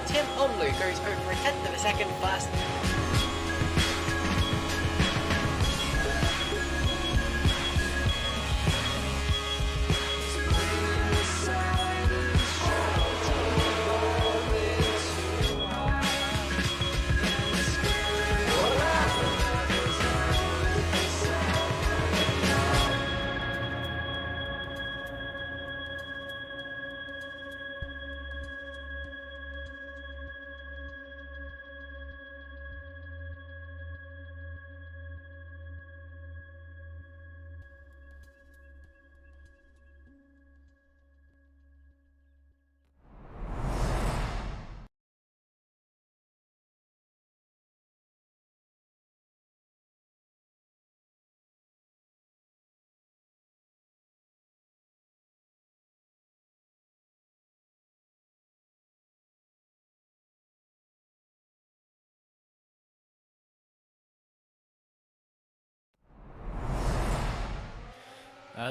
Tim Onlu goes over a tenth of a second fast.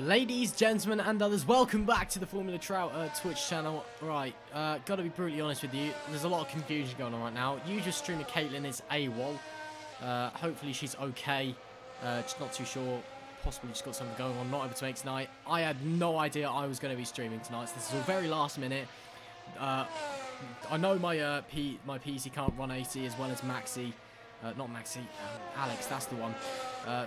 Ladies, gentlemen, and others, welcome back to the Formula Trout Twitch channel. Right, gotta be brutally honest with you, there's a lot of confusion going on right now. Usual streamer Caitlin is AWOL. Hopefully she's okay. Just not too sure. Possibly just got something going on, not able to make tonight. I had no idea I was going to be streaming tonight, so this is all very last minute. I know my my PC can't run AC as well as Maxi. Not Maxi, Alex, that's the one.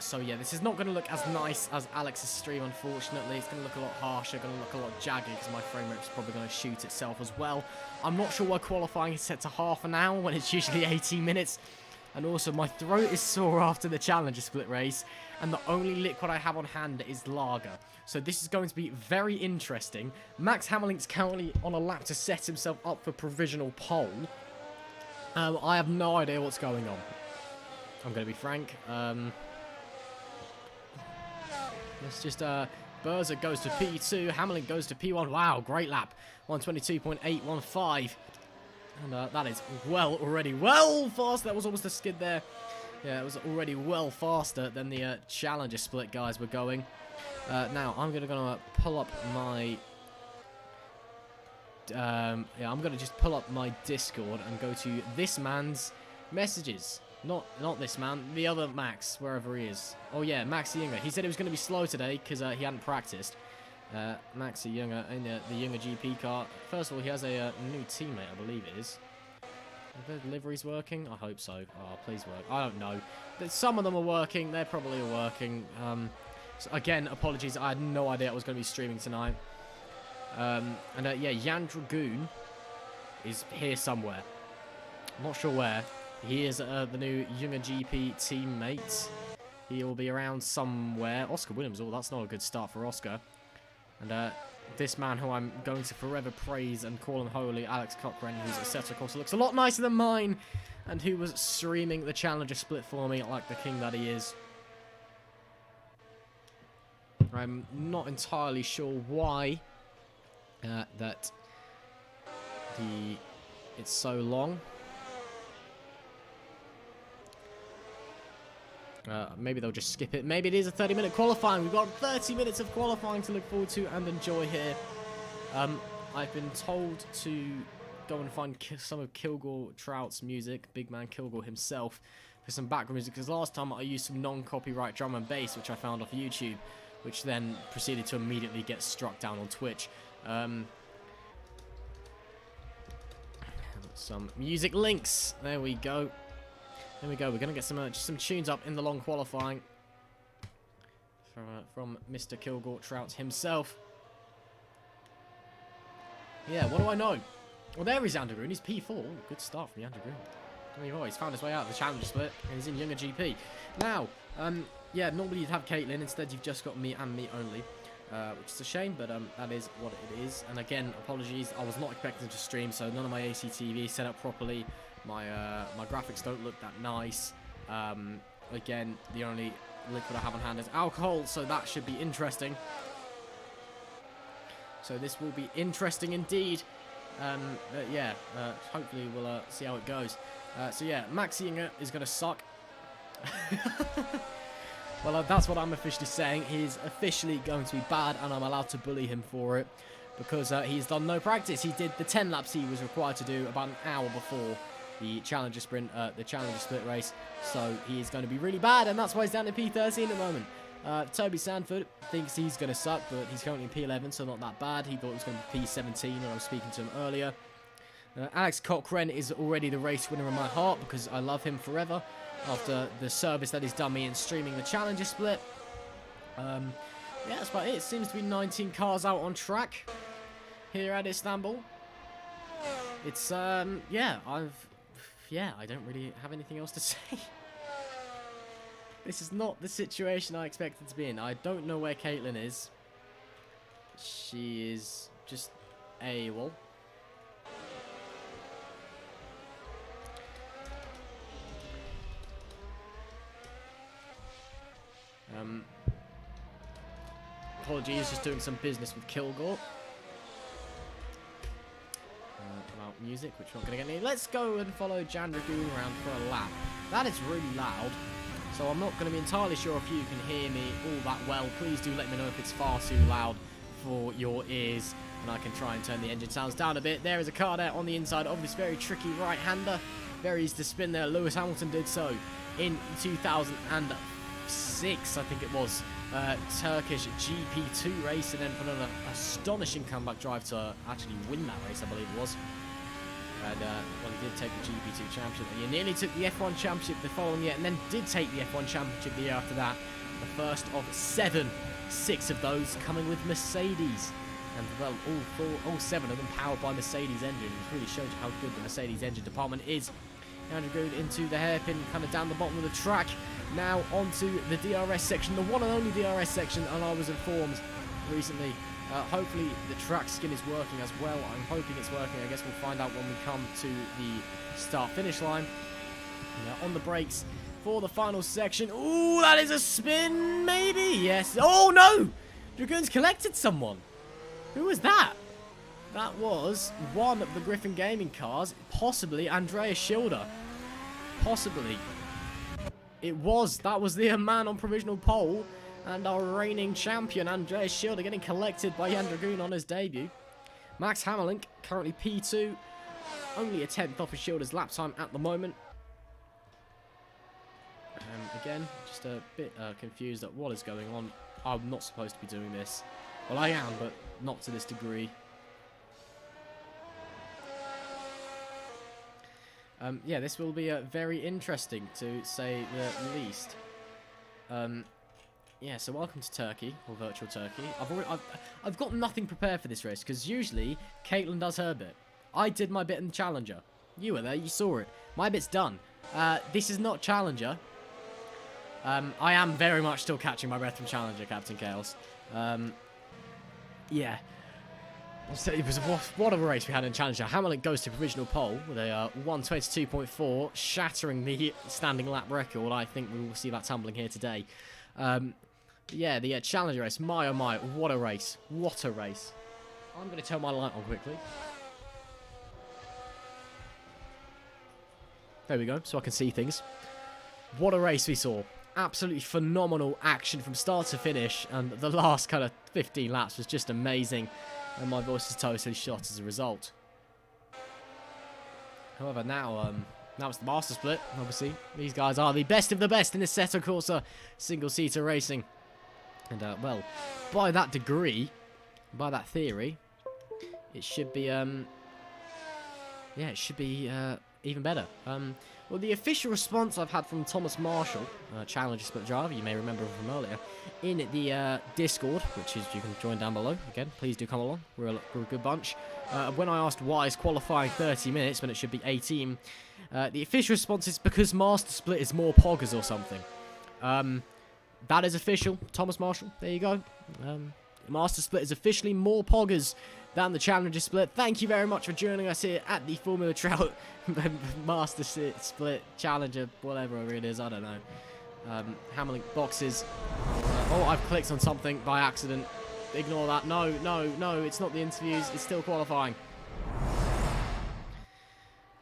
So yeah, this is not going to look as nice as Alex's stream, unfortunately. It's going to look a lot harsher, going to look a lot jagged, because my frame rate is probably going to shoot itself as well. I'm not sure why qualifying is set to half an hour when it's usually 18 minutes. And also, my throat is sore after the Challenger split race, and the only liquid I have on hand is lager. So this is going to be very interesting. Max Hammerlink's currently on a lap to set himself up for provisional pole. I have no idea what's going on. I'm going to be frank. Let's just, Berzer goes to P2, Hammerlink goes to P1. Wow, great lap. 122.815. And that is already well fast. That was almost a skid there. Yeah, it was already well faster than the Challenger split guys were going. Now, I'm going to pull up my... yeah, I'm going to just pull up my Discord and go to this man's messages. Not this man, the other Max, wherever he is. Oh yeah, Max Younger. He said he was going to be slow today because he hadn't practiced. Max Younger in the Younger GP car. First of all, he has a new teammate, I believe it is. Are the liveries working? I hope so. Oh, please work. I don't know. Some of them are working. They're probably working. So again, apologies. I had no idea I was going to be streaming tonight. Yeah, Jan Dragoon is here somewhere. I'm not sure where. He is the new Younger GP teammate. He'll be around somewhere. Oscar Williams, oh, that's not a good start for Oscar. And this man who I'm going to forever praise and call him holy, Alex Cochran, whose Assetto Corsa looks a lot nicer than mine, and who was streaming the Challenger split for me like the king that he is. I'm not entirely sure why it's so long. Maybe they'll just skip it. Maybe it is a 30-minute qualifying. We've got 30 minutes of qualifying to look forward to and enjoy here. I've been told to go and find some of Kilgore Trout's music, big man Kilgore himself, for some background music, because last time I used some non-copyright drum and bass, which I found off YouTube, which then proceeded to immediately get struck down on Twitch. Some music links. There we go. There we go. We're going to get some tunes up in the long qualifying from Mr. Kilgore Trout himself. Yeah, what do I know? Well, there is Andergroon. He's P4. Good start from Andergroon. There you go. He's found his way out of the Challenger split, and he's in Younger GP. Now, yeah, normally you'd have Caitlin. Instead, you've just got me and me only, which is a shame, but that is what it is. And again, apologies. I was not expecting to stream, so none of my ACTV set up properly. My graphics don't look that nice. Again, the only liquid I have on hand is alcohol, so that should be interesting. So this will be interesting indeed. Yeah, hopefully we'll see how it goes. So yeah, Max Yinger is going to suck. Well, that's what I'm officially saying. He's officially going to be bad, and I'm allowed to bully him for it. because he's done no practice. He did the 10 laps he was required to do about an hour before the Challenger Sprint, the Challenger Split race. So he is going to be really bad, and that's why he's down to P13 at the moment. Toby Sanford thinks he's going to suck, but he's currently in P11, so not that bad. He thought it was going to be P17 when I was speaking to him earlier. Alex Cochrane is already the race winner in my heart because I love him forever after the service that he's done me in streaming the Challenger Split. Yeah, that's about it. It seems to be 19 cars out on track here at Istanbul. It's, yeah, I don't really have anything else to say. This is not the situation I expected to be in. I don't know where Caitlin is. She is just AWOL. Apologies, just doing some business with Kilgore. About music, which we're not going to get any. Let's go and follow Jan Dragoon around for a lap. That is really loud, so I'm not going to be entirely sure if you can hear me all that well. Please do let me know if it's far too loud for your ears, and I can try and turn the engine sounds down a bit. There is a car there on the inside of this very tricky right-hander. Very easy to spin there. Lewis Hamilton did so in 2006, I think it was. Turkish GP2 race, and then put on an astonishing comeback drive to actually win that race, I believe it was. And well, he did take the GP2 championship. He nearly took the F1 championship the following year, and then did take the F1 championship the year after that. The first of 7, 6 of those coming with Mercedes. And well, all 7 of them powered by Mercedes engine, which really shows you how good the Mercedes engine department is. Andrew Good into the hairpin, kind of down the bottom of the track. Now onto the DRS section, the one and only DRS section, and I was informed recently. Hopefully the track skin is working as well. I'm hoping it's working. I guess we'll find out when we come to the start-finish line. On the brakes for the final section. Ooh, that is a spin, maybe? Yes. Oh, no! Dragoon's collected someone. Who was that? That was one of the Griffin Gaming cars, possibly Andreas Schilder. Possibly. It was. That was the man on provisional pole. And our reigning champion, Andreas Schilder, getting collected by Jan Dragoon on his debut. Max Hammerlink, currently P2. Only a 10th off of Schilder's lap time at the moment. Again, just a bit confused at what is going on. I'm not supposed to be doing this. Well, I am, but not to this degree. Yeah, this will be very interesting, to say the least. Yeah, so welcome to Turkey, or virtual Turkey. I've got nothing prepared for this race, because usually Caitlin does her bit. I did my bit in the Challenger. You were there, you saw it. My bit's done. This is not Challenger. I am very much still catching my breath from Challenger, Captain Chaos. Yeah. It was what a race we had in Challenger. Hammerlink goes to provisional pole with a 1:22.4, shattering the standing lap record. I think we will see that tumbling here today. Yeah, the Challenger race. My oh my, what a race. What a race. I'm going to turn my light on quickly. There we go, so I can see things. What a race we saw. Absolutely phenomenal action from start to finish, and the last kind of 15 laps was just amazing. And my voice is totally shot as a result. However, now it's the Master Split, obviously. These guys are the best of the best in this Assetto Corsa single-seater racing. And, well, by that degree, by that theory, it should be, yeah, it should be even better. Well, the official response I've had from Thomas Marshall, Challenger Split driver, you may remember from earlier, in the Discord, which is, you can join down below. Again, please do come along. We're a good bunch. When I asked why is qualifying 30 minutes when it should be 18, the official response is because Master Split is more poggers or something. That is official. Thomas Marshall, there you go. Master Split is officially more poggers than the Challenger Split. Thank you very much for joining us here at the Formula Trout Master Split Challenger, whatever it is, I don't know. Hammerlink boxes. Oh, I've clicked on something by accident. Ignore that. No, no, no, it's not the interviews. It's still qualifying.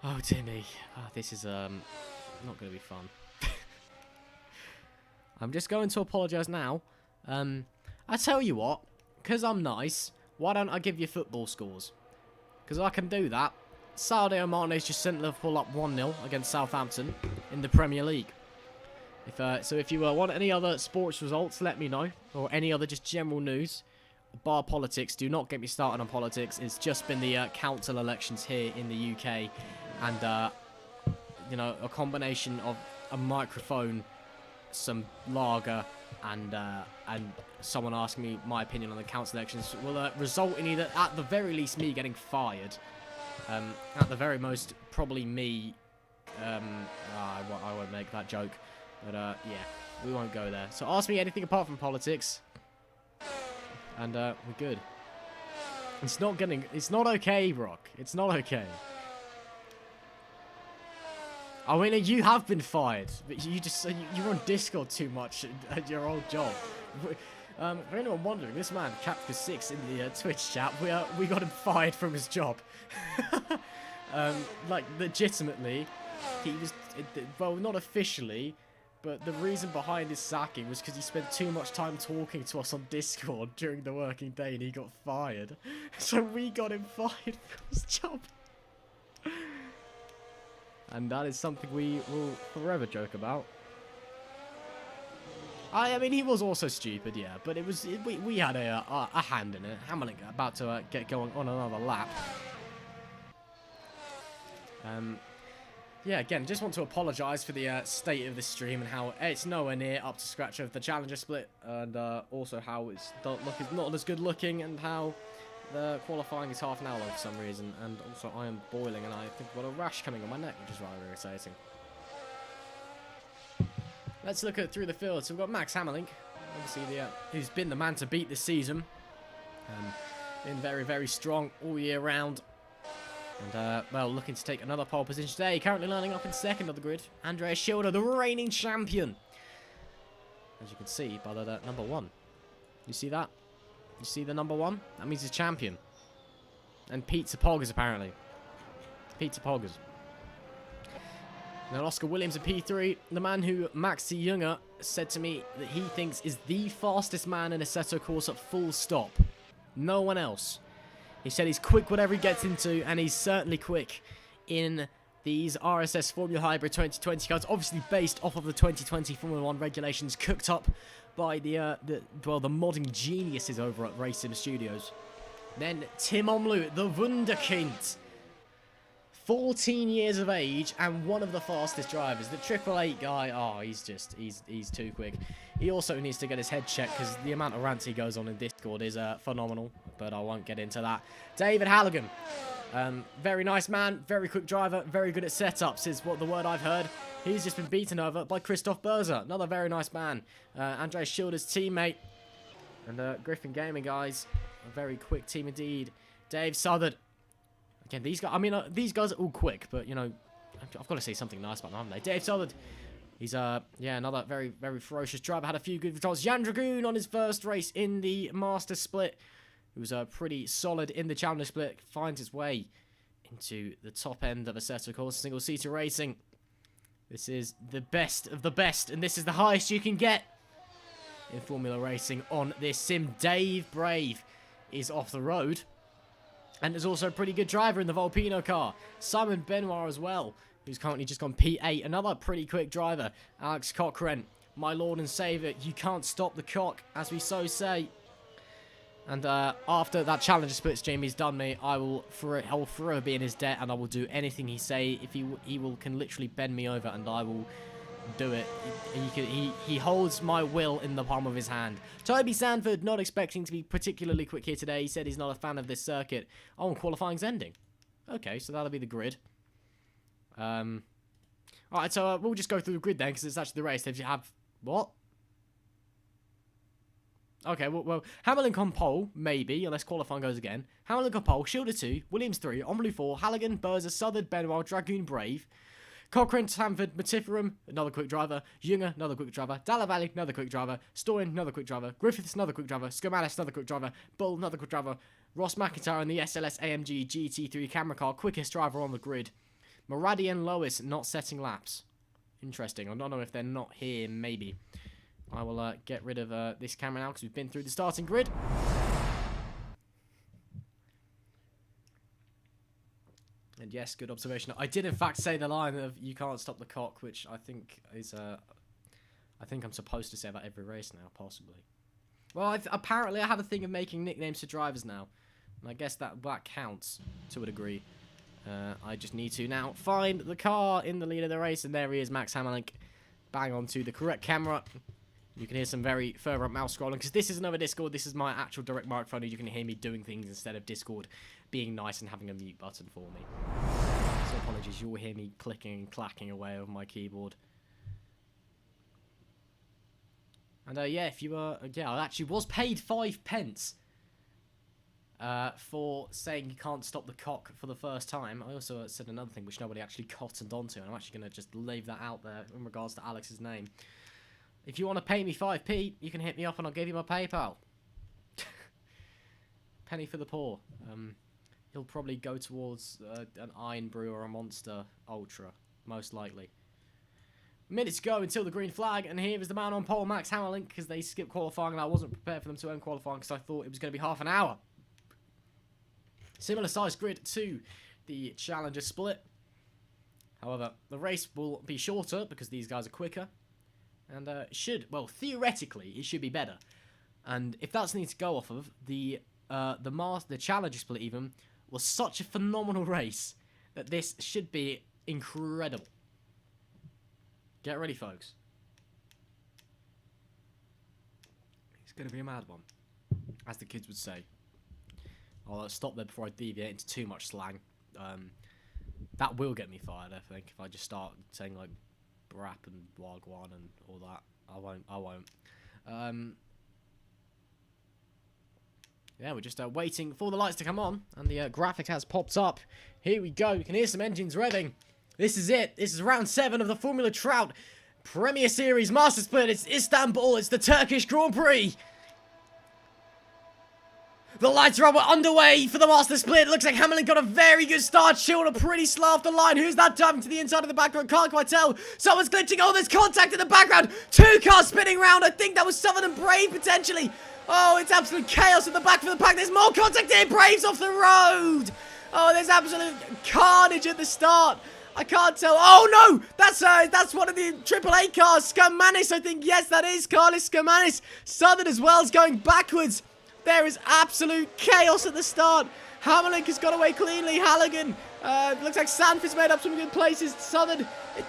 Oh, dear me. Oh, this is not going to be fun. I'm just going to apologise now. I tell you what, because I'm nice, Why don't I give you football scores? Because I can do that. Sadio Mane's just sent Liverpool up 1-0 against Southampton in the Premier League. So if you want any other sports results, let me know. Or any other just general news. Bar politics, do not get me started on politics. It's just been the council elections here in the UK. And, you know, a combination of a microphone, some lager, and someone asking me my opinion on the council elections will result in either, at the very least, me getting fired. At the very most, probably me. I won't make that joke. But, yeah, we won't go there. So ask me anything apart from politics. And, we're good. It's not okay, Brock. It's not okay. I mean, you have been fired. But you're on Discord too much at your old job. For anyone wondering, this man, Capca6 in the Twitch chat, we got him fired from his job. Like, legitimately, he was, well, not officially, but the reason behind his sacking was because he spent too much time talking to us on Discord during the working day and he got fired. So we got him fired from his job. And that is something we will forever joke about. I mean, he was also stupid, yeah, but it was we had a hand in it. Hamlin about to get going on another lap. Yeah, again, just want to apologise for the state of the stream and how it's nowhere near up to scratch of the Challenger split, and also how it's not as good looking, and how the qualifying is half an hour long for some reason, and also I am boiling, and I think I've got a rash coming on my neck, which is rather irritating. Let's look at through the field. So we've got Max Hammerlink, obviously who's been the man to beat this season. Been very, very strong all year round. And, well, looking to take another pole position today. Currently lining up in second on the grid. Andreas Schilder, the reigning champion. As you can see by the number 1. You see that? You see the number 1? That means he's champion. And Pizza Poggers, apparently. Pizza Poggers. Now, Oscar Williams in P3, the man who Maxi Junger said to me that he thinks is the fastest man in Assetto Corsa, full stop. No one else. He said he's quick whatever he gets into, and he's certainly quick in these RSS Formula Hybrid 2020 cars, obviously based off of the 2020 Formula 1 regulations, cooked up by the modding geniuses over at Racing Studios. Then Tim Omlu, the Wunderkind. 14 years of age and one of the fastest drivers. The 888 guy, oh, he's too quick. He also needs to get his head checked because the amount of rants he goes on in Discord is phenomenal, but I won't get into that. David Halligan, very nice man, very quick driver, very good at setups is what the word I've heard. He's just been beaten over by Christoph Berzer, another very nice man. Andreas Schilder's teammate, and Griffin Gaming guys, a very quick team indeed. Dave Southard. Again, these guys, I mean, these guys are all quick, but, you know, I've got to say something nice about them, haven't they? Dave Southard, he's, yeah, another very, very ferocious driver. Had a few good results. Jan Dragoon on his first race in the Master Split. He was pretty solid in the Challenger Split. Finds his way into the top end of Assetto Corsa single-seater racing. This is the best of the best, and this is the highest you can get in Formula Racing on this sim. Dave Brave is off the road. And there's also a pretty good driver in the Volpino car. Simon Benoit as well, who's currently just gone P8. Another pretty quick driver. Alex Cochrane, my lord and saviour. You can't stop the cock, as we so say. And after that Challenger Split stream he's done me, I will forever be in his debt, and I will do anything he say. If he can literally bend me over, and I will do it. He holds my will in the palm of his hand. Toby Sanford, not expecting to be particularly quick here today. He said he's not a fan of this circuit. Oh, and qualifying's ending. Okay, so that'll be the grid. Alright, so we'll just go through the grid then, because it's actually the race. If you have... What? Okay, well, Hamilton on pole, maybe, unless qualifying goes again. Hamilton on pole, Schilder 2, Williams 3, Omlu 4, Halligan, Berzer, Southard, Benoit, Dragoon, Brave, Cochrane, Sanford, Matiferum, another quick driver, Junger, another quick driver, Dalla Valle, another quick driver, Stoyan, another quick driver, Griffiths, another quick driver, Scomalis, another quick driver, Bull, another quick driver, Ross McIntyre in the SLS AMG GT3 camera car, quickest driver on the grid, Maradi and Lois not setting laps. Interesting. I don't know if they're not here, maybe. I will get rid of this camera now because we've been through the starting grid. And yes, good observation. I did in fact say the line of "you can't stop the cock," which I think is I think I'm supposed to say that every race now, possibly. Well, apparently I have a thing of making nicknames to drivers now, and I guess that counts to a degree. I just need to now find the car in the lead of the race, and there he is, Max Hammerlink. Bang onto the correct camera. You can hear some very fervent mouse scrolling, because this is another Discord. This is my actual direct microphone, and you can hear me doing things instead of Discord being nice and having a mute button for me. So apologies, you'll hear me clicking and clacking away over my keyboard. And yeah, if you were, I actually was paid 5 pence for saying you can't stop the cock for the first time. I also said another thing which nobody actually cottoned onto, and I'm actually going to just leave that out there in regards to Alex's name. If you want to pay me 5p, you can hit me up and I'll give you my PayPal. Penny for the poor. He'll probably go towards an Iron Brew or a Monster Ultra, most likely. Minutes go until the green flag, and here is the man on pole, Max Hammerlink, because they skipped qualifying, and I wasn't prepared for them to end qualifying because I thought it was going to be half an hour. Similar size grid to the Challenger split. However, the race will be shorter because these guys are quicker, and well, theoretically, it should be better. And if that's something to go off of, the Challenger split even was such a phenomenal race that this should be incredible. Get ready, folks. It's going to be a mad one, as the kids would say. I'll stop there before I deviate into too much slang. That will get me fired, I think, if I just start saying, like, brap and wagwan and all that. I won't. Yeah, we're just waiting for the lights to come on, and the graphic has popped up. Here we go. You can hear some engines revving. This is it. This is round 7 of the Formula Trout Premier Series Master Split. It's Istanbul. It's the Turkish Grand Prix. The lights are up. We're underway for the Master Split. Looks like Hammerlink got a very good start. Schilder pretty slow off the line. Who's that diving to the inside of the background? Can't quite tell. Someone's glitching. Oh, there's contact in the background. 2 cars spinning around. I think that was Southern and Brave potentially. Oh, it's absolute chaos in the back of the pack. There's more contact here. Brave's off the road. Oh, there's absolute carnage at the start. I can't tell. Oh, no! That's one of the AAA cars. Skermanis, I think. Yes, that is Carlos Skermanis. Southern as well is going backwards. There is absolute chaos at the start. Hammerlink has got away cleanly. Halligan. Looks like Sanford's made up some good places. Southern.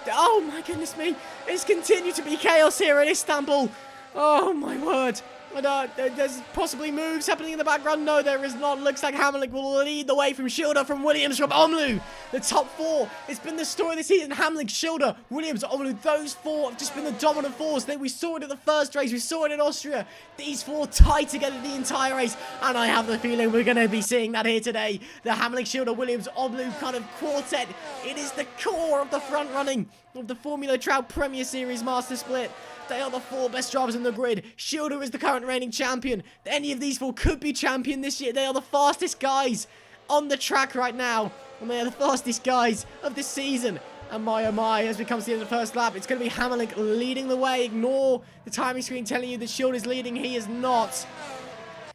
Oh, my goodness me. It's continued to be chaos here in Istanbul. Oh, my word. There's possibly moves happening in the background. No, there is not. Looks like Hammerlink will lead the way from Schilder, from Williams, from Omlu. The top 4. It's been the story of the season. Hammerlink, Schilder, Williams, Omlu. Those 4 have just been the dominant force. We saw it at the first race. We saw it in Austria. These 4 tied together the entire race. And I have the feeling we're going to be seeing that here today. The Hammerlink, Schilder, Williams, Omlu kind of quartet. It is the core of the front running of the Formula Trout Premier Series Master Split. They are the 4 best drivers in the grid. Schilder is the current reigning champion. Any of these 4 could be champion this year. They are the fastest guys on the track right now. And they are the fastest guys of the season. And my oh my, as we come to the end of the first lap, it's going to be Hammerlink leading the way. Ignore the timing screen telling you that Schilder is leading. He is not.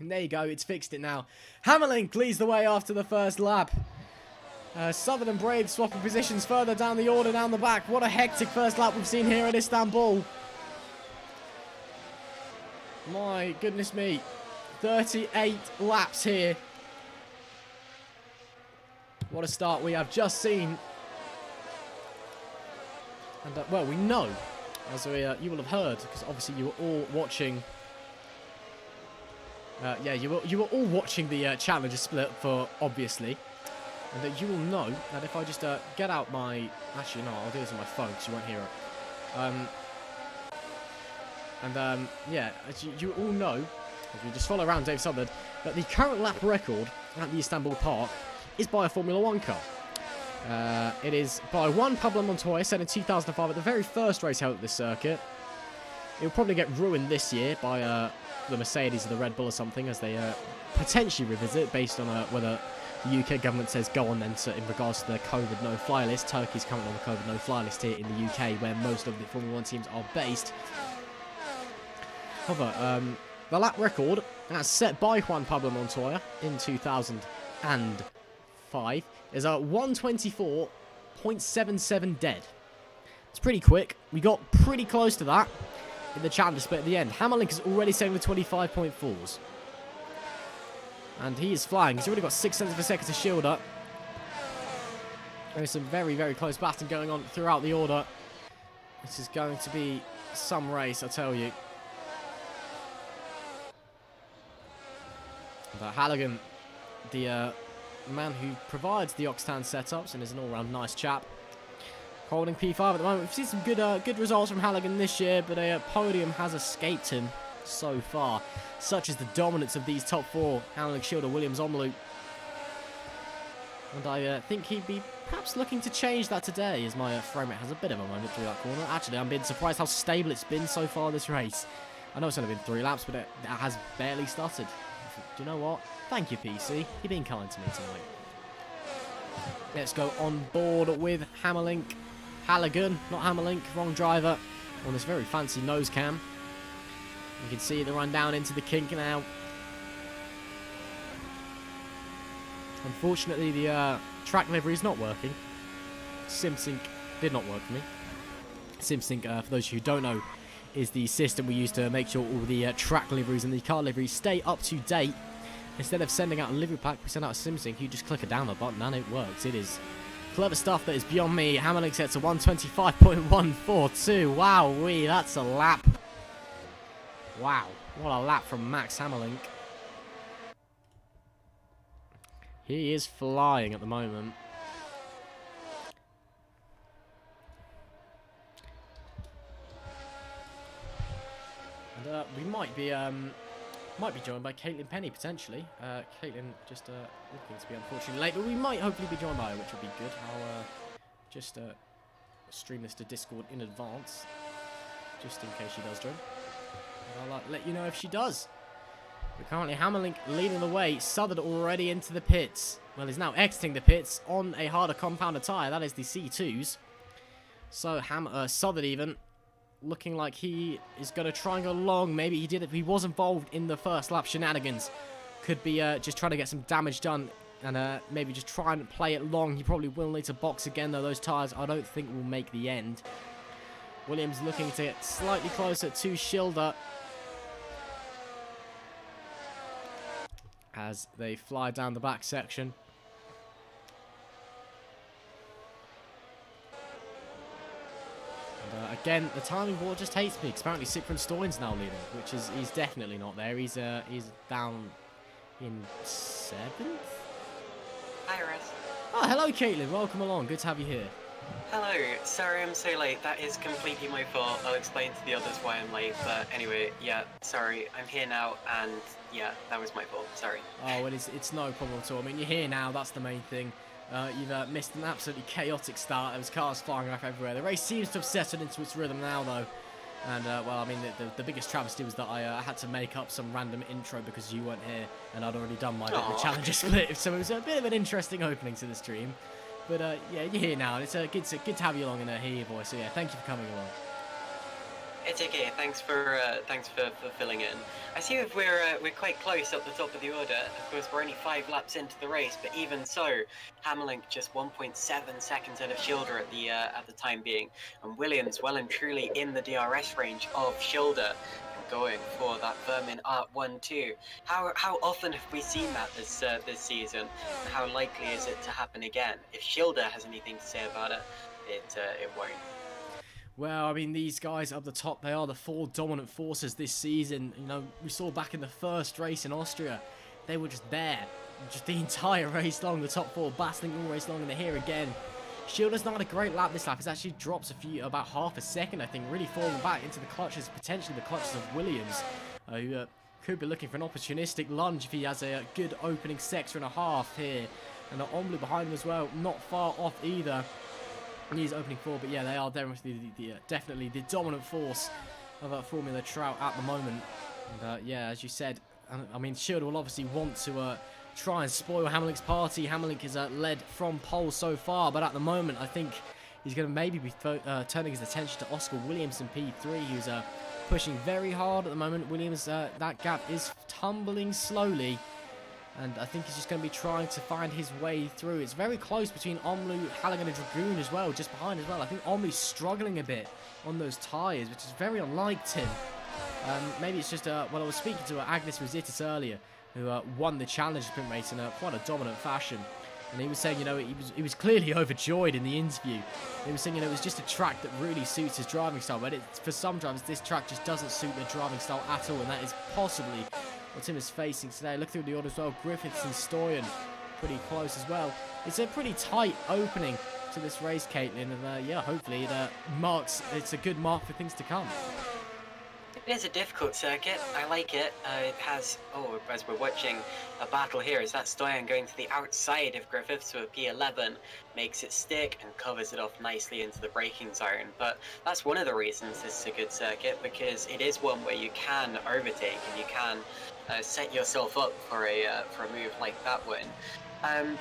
And there you go. It's fixed it now. Hammerlink leads the way after the first lap. Southern and Brave swapping positions further down the order, down the back. What a hectic first lap we've seen here at Istanbul. My goodness me. 38 laps here. What a start we have just seen. And, well, we know, as you will have heard, because obviously you were all watching... yeah, you were all watching the Challenger split, for obviously. And you will know that if I just get out my... Actually, no, I'll do this on my phone, because you won't hear it. Yeah, as you all know, if you just follow around Dave Southern, that the current lap record at the Istanbul Park is by a Formula 1 car. It is by one Pablo Montoya, set in 2005 at the very first race held at this circuit. It will probably get ruined this year by the Mercedes or the Red Bull or something, as they potentially revisit based on whether the UK government says go on then in regards to the COVID no-fly list. Turkey's currently on the COVID no-fly list here in the UK, where most of the Formula 1 teams are based. However, the lap record, as set by Juan Pablo Montoya in 2005, 5 is a 124.77 dead. It's pretty quick. We got pretty close to that in the challenger split at the end. Hammerlink is already saving the 25.4s. And he is flying. He's already got 6 cents per second to shield up. There's some very, very close battling going on throughout the order. This is going to be some race, I tell you. But Halligan, the man who provides the Octan setups and is an all-round nice chap, holding P5 at the moment. We've seen some good results from Halligan this year, but a podium has escaped him so far. Such is the dominance of these top 4, Halligan, Schilder, Williams, Omloop. And I think he'd be perhaps looking to change that today, as my frame rate has a bit of a moment through that corner. Actually, I'm being surprised how stable it's been so far this race. I know it's only been 3 laps, but it has barely started. Do you know what? Thank you, PC. You're being kind to me tonight. Let's go on board with Hammerlink. Halligan, not Hammerlink, wrong driver. On this very fancy nose cam. You can see the run down into the kink now. Unfortunately, the track livery is not working. SimSync did not work for me. SimSync, for those of you who don't know, is the system we use to make sure all the track liveries and the car liveries stay up to date. Instead of sending out a livery pack, we send out a SimSync. You just click a download button and it works. It is clever stuff that is beyond me. Hammerlink sets a 125.142. Wow-wee, that's a lap. Wow, what a lap from Max Hammerlink. He is flying at the moment. And we might be joined by Caitlin Penny potentially. Caitlin just looking to be unfortunately late, but we might hopefully be joined by her, which will be good. I'll just stream this to Discord in advance, just in case she does join. And I'll let you know if she does. But currently Hammerlink leading the way. Southard already into the pits. Well, he's now exiting the pits on a harder compounder tyre. That is the C2s. So Southard even looking like he is going to try and go long. Maybe he did it. He was involved in the first lap shenanigans. Could be just trying to get some damage done and maybe just try and play it long. He probably will need to box again, though. Those tyres I don't think will make the end. Williams looking to get slightly closer to Schilder as they fly down the back section. And again, the timing board just hates me. Apparently, Cyprian Stoyan's now leading, which is he's definitely not there. He's down in 7th. Hi, Russ. Oh, hello, Caitlin. Welcome along. Good to have you here. Hello. Sorry I'm so late. That is completely my fault. I'll explain to the others why I'm late. But anyway, yeah, sorry. I'm here now, and yeah, that was my fault. Sorry. Oh, well, it's no problem at all. I mean, you're here now. That's the main thing. You've missed an absolutely chaotic start. There was cars flying off everywhere. The race seems to have settled into its rhythm now, though. And, well, I mean, the biggest travesty was that I had to make up some random intro because you weren't here, and I'd already done my bit of the Challenger split. So it was a bit of an interesting opening to the stream. But, yeah, you're here now, and it's good to have you along and hear your voice. So, yeah, thank you for coming along. It's okay. Thanks for filling in. I see if we're quite close up the top of the order. Of course, we're only 5 laps into the race, but even so, Hammerlink just 1.7 seconds out of Schilder at the time being, and Williams well and truly in the DRS range of Schilder, and going for that Vermin Art 1-2. How often have we seen that this season? And how likely is it to happen again? If Schilder has anything to say about it, it won't. Well, I mean, these guys up the top, they are the 4 dominant forces this season. You know, we saw back in the first race in Austria, they were just there, just the entire race long, the top 4 battling all race long, and they're here again. Schilder's not had a great lap this lap. He's actually dropped about half a second, I think, really falling back into the clutches, potentially the clutches of Williams, who could be looking for an opportunistic lunge if he has a good opening sector and a half here. And the Omblue behind him as well, not far off either. He's opening 4, but yeah, they are definitely the dominant force of Formula Trout at the moment. And yeah, as you said, I mean, Schilder will obviously want to try and spoil Hammerlink's party. Hammerlink is led from pole so far, but at the moment, I think he's going to maybe be turning his attention to Oscar Williams in P3, who's pushing very hard at the moment. Williams, that gap is tumbling slowly. And I think he's just going to be trying to find his way through. It's very close between Omlu, Halligan and Dragoon as well, just behind as well. I think Omlu's struggling a bit on those tyres, which is very unlike Tim. Maybe it's just, well, I was speaking to Agnes Rositis earlier, who won the challenge sprint race in quite a dominant fashion. And he was saying, you know, he was clearly overjoyed in the interview. He was saying, you know, it was just a track that really suits his driving style. But for some drivers, this track just doesn't suit their driving style at all. And that is possibly what Tim is facing today. Look through the order as well. Griffiths and Stoyan pretty close as well. It's a pretty tight opening to this race, Caitlin. And yeah, hopefully it's a good mark for things to come. It is a difficult circuit. I like it. It has, as we're watching a battle here, is that Stoyan going to the outside of Griffiths with a P11, makes it stick and covers it off nicely into the braking zone. But that's one of the reasons this is a good circuit, because it is one where you can overtake and you can set yourself up for a move like that one.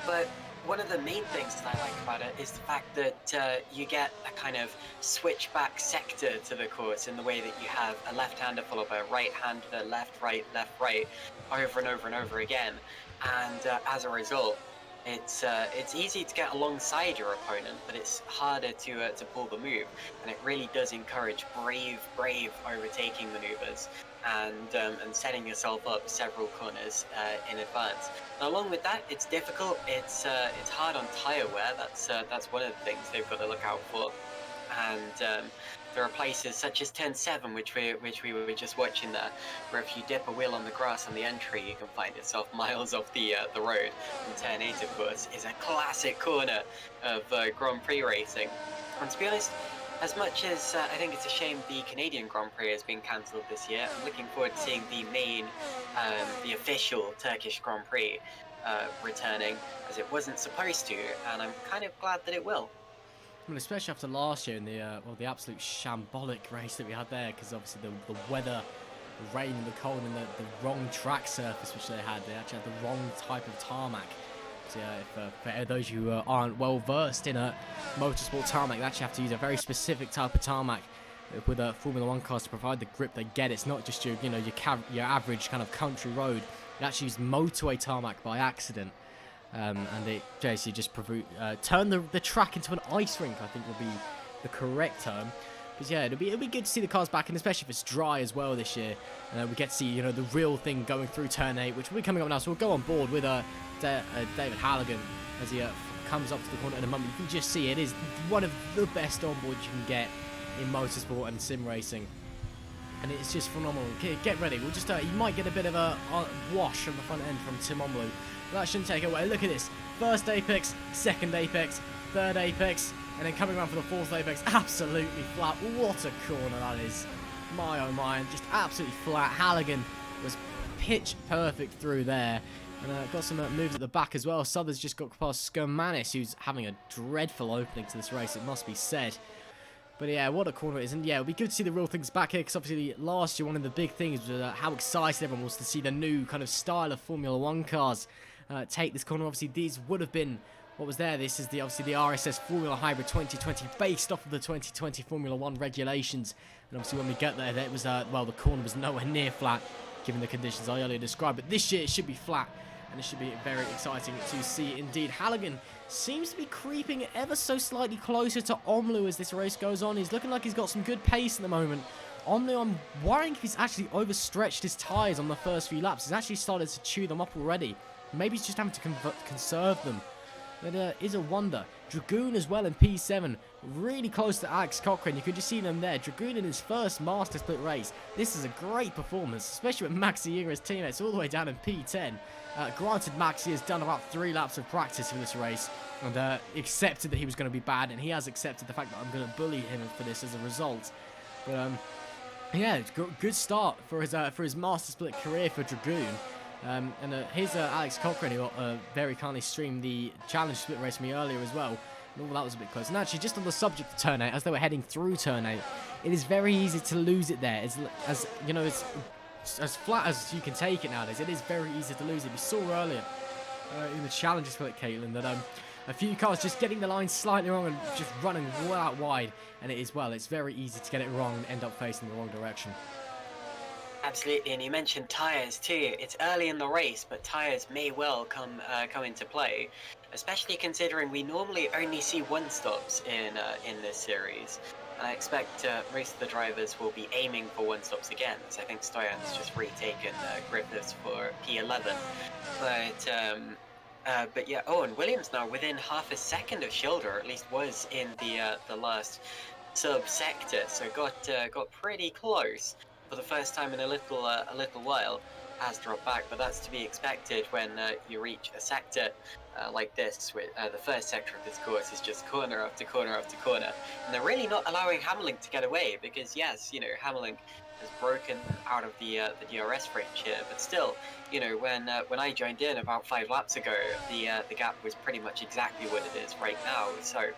But one of the main things that I like about it is the fact that you get a kind of switchback sector to the course in the way that you have a left-hander followed by a right-hander, left, right, over and over and over again. And as a result, it's easy to get alongside your opponent, but it's harder to pull the move. And it really does encourage brave overtaking maneuvers and setting yourself up several corners in advance. Now, along with that, it's difficult. It's hard on tyre wear. That's one of the things they've got to look out for. And there are places such as turn 7, which we were just watching there, where if you dip a wheel on the grass on the entry, you can find yourself miles off the road. And turn 8, of course, is a classic corner of Grand Prix racing. And to be honest, as much as I think it's a shame the Canadian Grand Prix has been cancelled this year, I'm looking forward to seeing the main, the official Turkish Grand Prix returning, as it wasn't supposed to, and I'm kind of glad that it will. Well, especially after last year in the absolute shambolic race that we had there, because obviously the weather, the rain and the cold and the wrong track surface which they had actually had the wrong type of tarmac. So yeah, for those who aren't well versed in motorsport tarmac, they actually have to use a very specific type of tarmac with Formula 1 cars to provide the grip they get. It's not just your average kind of country road. It actually used motorway tarmac by accident. And it basically just turned the track into an ice rink, I think would be the correct term. Because yeah, it'll be good to see the cars back, and especially if it's dry as well this year. We get to see the real thing going through turn 8, which will be coming up now. So we'll go on board with David Halligan as he comes up to the corner in a moment. You can just see it is one of the best onboards you can get in motorsport and sim racing. And it's just phenomenal. Get ready. We'll just you might get a bit of a wash on the front end from Tim Omlu. But that shouldn't take it away. Look at this. First apex, second apex, third apex, and then coming around for the fourth apex. Absolutely flat. What a corner that is. My oh my. Just absolutely flat. Halligan was pitch perfect through there. And got some moves at the back as well. Southers just got past Skermanis, who's having a dreadful opening to this race, it must be said. But yeah, what a corner it is. And yeah, it'll be good to see the real things back here, because obviously last year one of the big things was how excited everyone was to see the new kind of style of Formula 1 cars take this corner. Obviously these would have been what was there. This is obviously the RSS Formula Hybrid 2020, based off of the 2020 Formula 1 regulations. And obviously when we get there, it was well, the corner was nowhere near flat given the conditions I earlier described. But this year it should be flat, and it should be very exciting to see indeed. Halligan seems to be creeping ever so slightly closer to Omlu as this race goes on. He's looking like he's got some good pace at the moment. Omlu, I'm worrying if he's actually overstretched his tyres on the first few laps. He's actually started to chew them up already. Maybe he's just having to conserve them. That is a wonder. Dragoon as well in P7, really close to Alex Cochrane. You could just see them there. Dragoon in his first Master Split race. This is a great performance, especially with Maxi and his teammates all the way down in P10. Granted, Maxi has done about 3 laps of practice for this race and accepted that he was going to be bad, and he has accepted the fact that I'm going to bully him for this as a result. But yeah, good start for his Master Split career for Dragoon. And here's Alex Cochrane, who very kindly streamed the challenge split race from me earlier as well. And that was a bit close. And actually, just on the subject of turn 8, as they were heading through turn 8, it is very easy to lose it there. It's, as you know, it's as flat as you can take it nowadays. It is very easy to lose it. We saw earlier in the challenge split, Caitlin, that a few cars just getting the line slightly wrong and just running well out wide. And it is, well, it's very easy to get it wrong and end up facing the wrong direction. Absolutely, and you mentioned tyres too. It's early in the race, but tyres may well come into play, especially considering we normally only see one stops in this series. And I expect most of the drivers will be aiming for one stops again, as I think Stoyan's just retaken Griffiths for P11. But yeah, oh, and Williams now within half a second of Schilder, or at least was in the last sub-sector, so got pretty close for the first time in a little while. Has dropped back, but that's to be expected when you reach a sector like this. With the first sector of this course is just corner after corner after corner, and they're really not allowing Hamlin to get away because yes, you know, Hamlin has broken out of the DRS range here, but still, you know, when I joined in about 5 laps ago, the gap was pretty much exactly what it is right now. So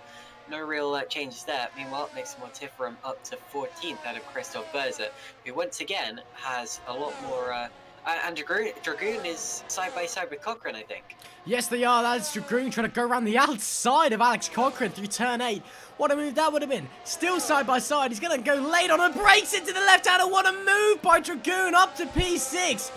no real changes there. Meanwhile, it makes Mortiferum up to 14th out of Christoph Berzer, who once again has a lot more. And Dragoon is side by side with Cochrane, I think. Yes, they are. That's Dragoon trying to go around the outside of Alex Cochrane through turn 8. What a move that would have been. Still side by side. He's going to go late on the brakes into the left-hander. What a move by Dragoon up to P6.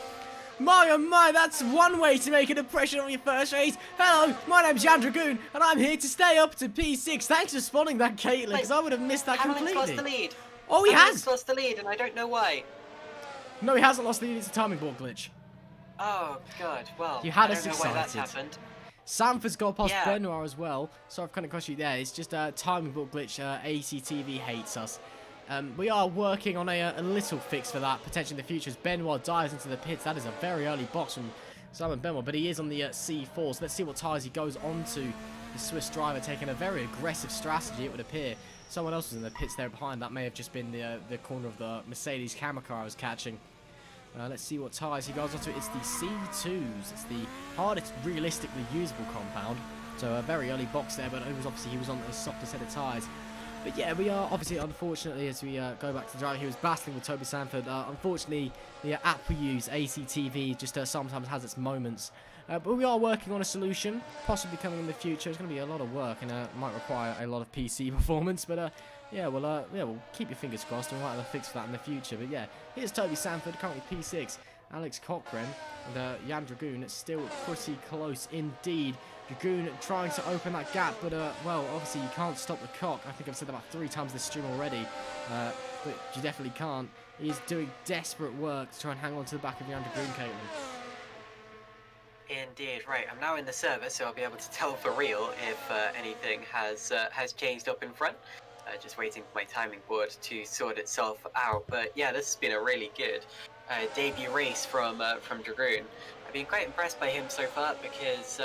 My oh my, that's one way to make an impression on your first race. Hello, my name's Jan Dragoon, and I'm here to stay up to P6. Thanks for spotting that, Caitlin, because I would have missed that Hamlin's completely. lost the lead. Oh, he Hamlin's has. lost the lead, and I don't know why. No, he hasn't lost the lead. It's a timing board glitch. Oh god, well, You had I us don't know why that's excited. happened. Sanford's got past Yeah. Benoit as well. Sorry I've kind of crossed you there. It's just a timing book glitch. ACTV hates us. We are working on a little fix for that, potentially in the future, as Benoit dives into the pits. That is a very early box from Simon Benoit, but he is on the C4, so let's see what tyres he goes on to. The Swiss driver taking a very aggressive strategy, it would appear. Someone else was in the pits there behind. That may have just been the corner of the Mercedes camera car I was catching. Let's see what tyres he goes onto. It's the C2s. It's the hardest realistically usable compound. So a very early box there, but he was on a softer set of tyres. But yeah, we are obviously, unfortunately, as we go back to the driver, he was battling with Toby Sanford. Unfortunately, the app we use, ACTV, just sometimes has its moments. But we are working on a solution, possibly coming in the future. It's going to be a lot of work and might require a lot of PC performance. But yeah, we'll keep your fingers crossed and we might have a fix for that in the future. But yeah, here's Toby Sanford, currently P6. Alex Cochrane and Jan Dragoon, it's still pretty close indeed. Dragoon trying to open that gap, but well, obviously you can't stop the cock. I think I've said that about 3 times this stream already, but you definitely can't. He is doing desperate work to try and hang on to the back of Jan Dragoon, Caitlin. Indeed, right. I'm now in the service, so I'll be able to tell for real if anything has changed up in front. Just waiting for my timing board to sort itself out. But yeah, this has been a really good debut race from Dragoon. I've been quite impressed by him so far because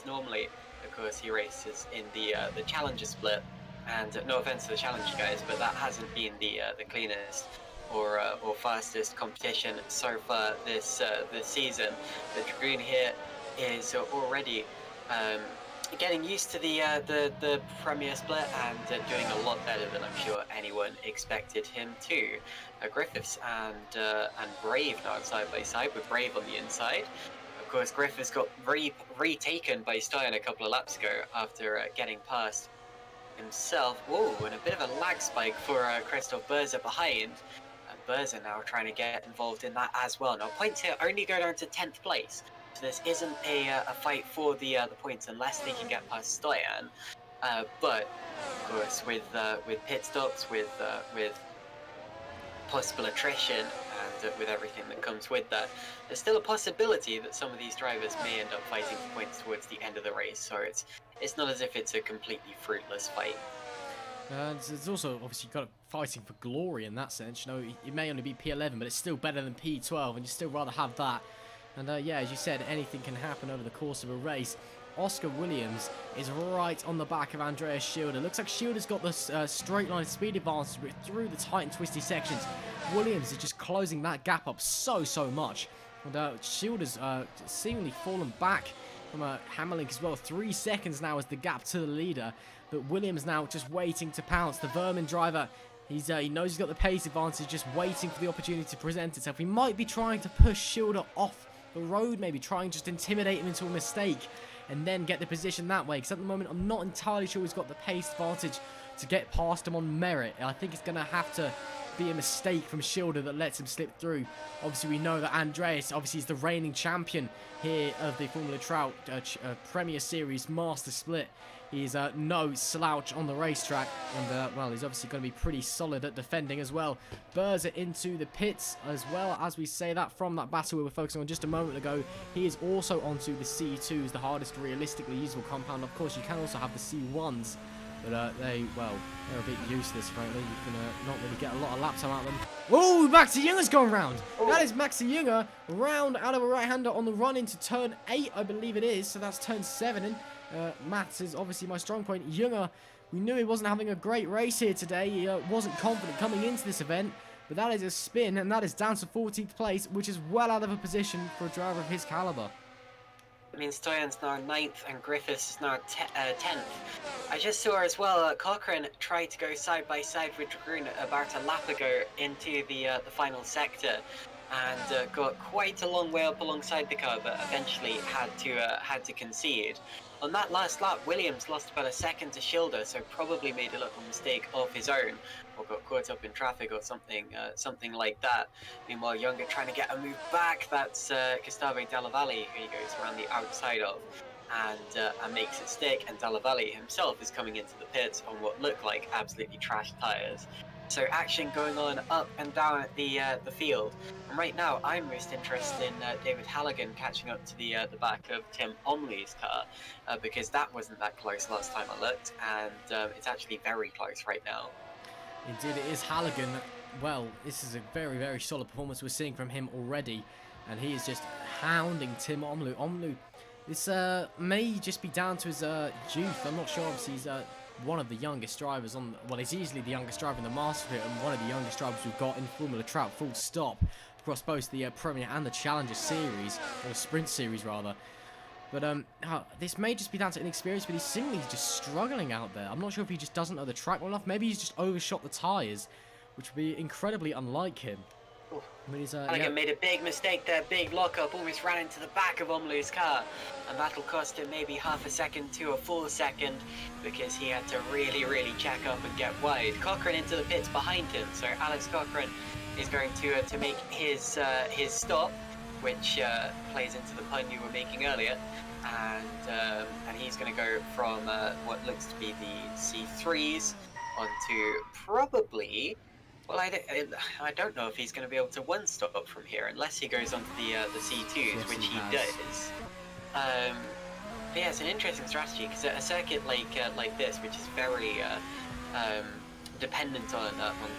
normally, of course, he races in the Challenger split, and no offense to the Challenger guys, but that hasn't been the cleanest or fastest competition so far this season. The Dragoon here is already getting used to the Premier split and doing a lot better than I'm sure anyone expected him to. Griffiths and Brave now side by side, with Brave on the inside. Of course, Griffiths got retaken by Stein a couple of laps ago after getting past himself. Whoa, and a bit of a lag spike for Christoph Berzer behind. And Berzer now trying to get involved in that as well. Now, points here only go down to 10th place. So this isn't a fight for the points unless they can get past Stoyan. But of course, with pit stops, with possible attrition, and with everything that comes with that, there's still a possibility that some of these drivers may end up fighting for points towards the end of the race. So it's not as if it's a completely fruitless fight. It's also obviously got fighting for glory in that sense. You know, it may only be P11, but it's still better than P12, and you still rather have that. And yeah, as you said, anything can happen over the course of a race. Oscar Williams is right on the back of Andreas Schilder. Looks like Schilder's got the straight line speed advantage through the tight and twisty sections. Williams is just closing that gap up so much. And Schilder's seemingly fallen back from Hammerlink as well. 3 seconds now is the gap to the leader. But Williams now just waiting to pounce. The Vermin driver, he knows he's got the pace advantage, just waiting for the opportunity to present itself. He might be trying to push Schilder off the road, maybe trying just to intimidate him into a mistake and then get the position that way, because at the moment I'm not entirely sure he's got the pace advantage to get past him on merit. I think it's going to have to be a mistake from Schilder that lets him slip through. Obviously, we know that Andreas, obviously, is the reigning champion here of the Formula Trout Premier Series Master Split. He's no slouch on the racetrack, and well, he's obviously going to be pretty solid at defending as well. Berzer into the pits as well. As we say that from that battle we were focusing on just a moment ago, he is also onto the C2s, the hardest realistically usable compound. Of course, you can also have the C1s, but they're a bit useless, frankly. You can not really get a lot of lap time out of them. Oh, Maxi Junger's gone round. Oh. That is Maxi Junger round out of a right-hander on the run into turn 8, I believe it is. So that's turn 7 in. Mats is obviously my strong point. Junger, we knew he wasn't having a great race here today. He wasn't confident coming into this event, but that is a spin, and that is down to 14th place, which is well out of a position for a driver of his caliber. I mean, Stoyan's now 9th and Griffiths is now 10th. I just saw as well Cochrane tried to go side by side with Dragoon about a lap ago into the final sector, and got quite a long way up alongside the car, but eventually had to concede. On that last lap, Williams lost about a second to Schilder, so probably made a little mistake of his own, or got caught up in traffic or something like that. Meanwhile, Younger trying to get a move back. That's Gustavo Della Valle, who he goes around the outside of, and makes it stick. And Della Valle himself is coming into the pits on what look like absolutely trashed tyres. So action going on up and down at the field. And right now, I'm most interested in David Halligan catching up to the back of Tim Omley's car, because that wasn't that close last time I looked, and it's actually very close right now. Indeed, it is Halligan. Well, this is a very, very solid performance we're seeing from him already, and he is just hounding Tim Omloo. Omloo, this may just be down to his youth. I'm not sure. Obviously, he's one of the youngest drivers on. Well, he's easily the youngest driver in the Master Pit, and one of the youngest drivers we've got in Formula Trout. Full stop across both the Premier and the Challenger Series, or Sprint Series rather. But this may just be down to inexperience, but he's seemingly just struggling out there. I'm not sure if he just doesn't know the track well enough. Maybe he's just overshot the tyres, which would be incredibly unlike him. I mean, Halligan made a big mistake there, big lockup, almost ran into the back of Omloo's car, and that'll cost him maybe half a second to a full second, because he had to really, really check up and get wide. Cochrane into the pits behind him, so Alex Cochrane is going to make his stop, which plays into the pun you were making earlier, and he's going to go from what looks to be the C3s onto probably. Well, I don't know if he's going to be able to one stop from here unless he goes onto the C2s, yes, which he does. But yeah, it's an interesting strategy, because at a circuit like this, which is very dependent on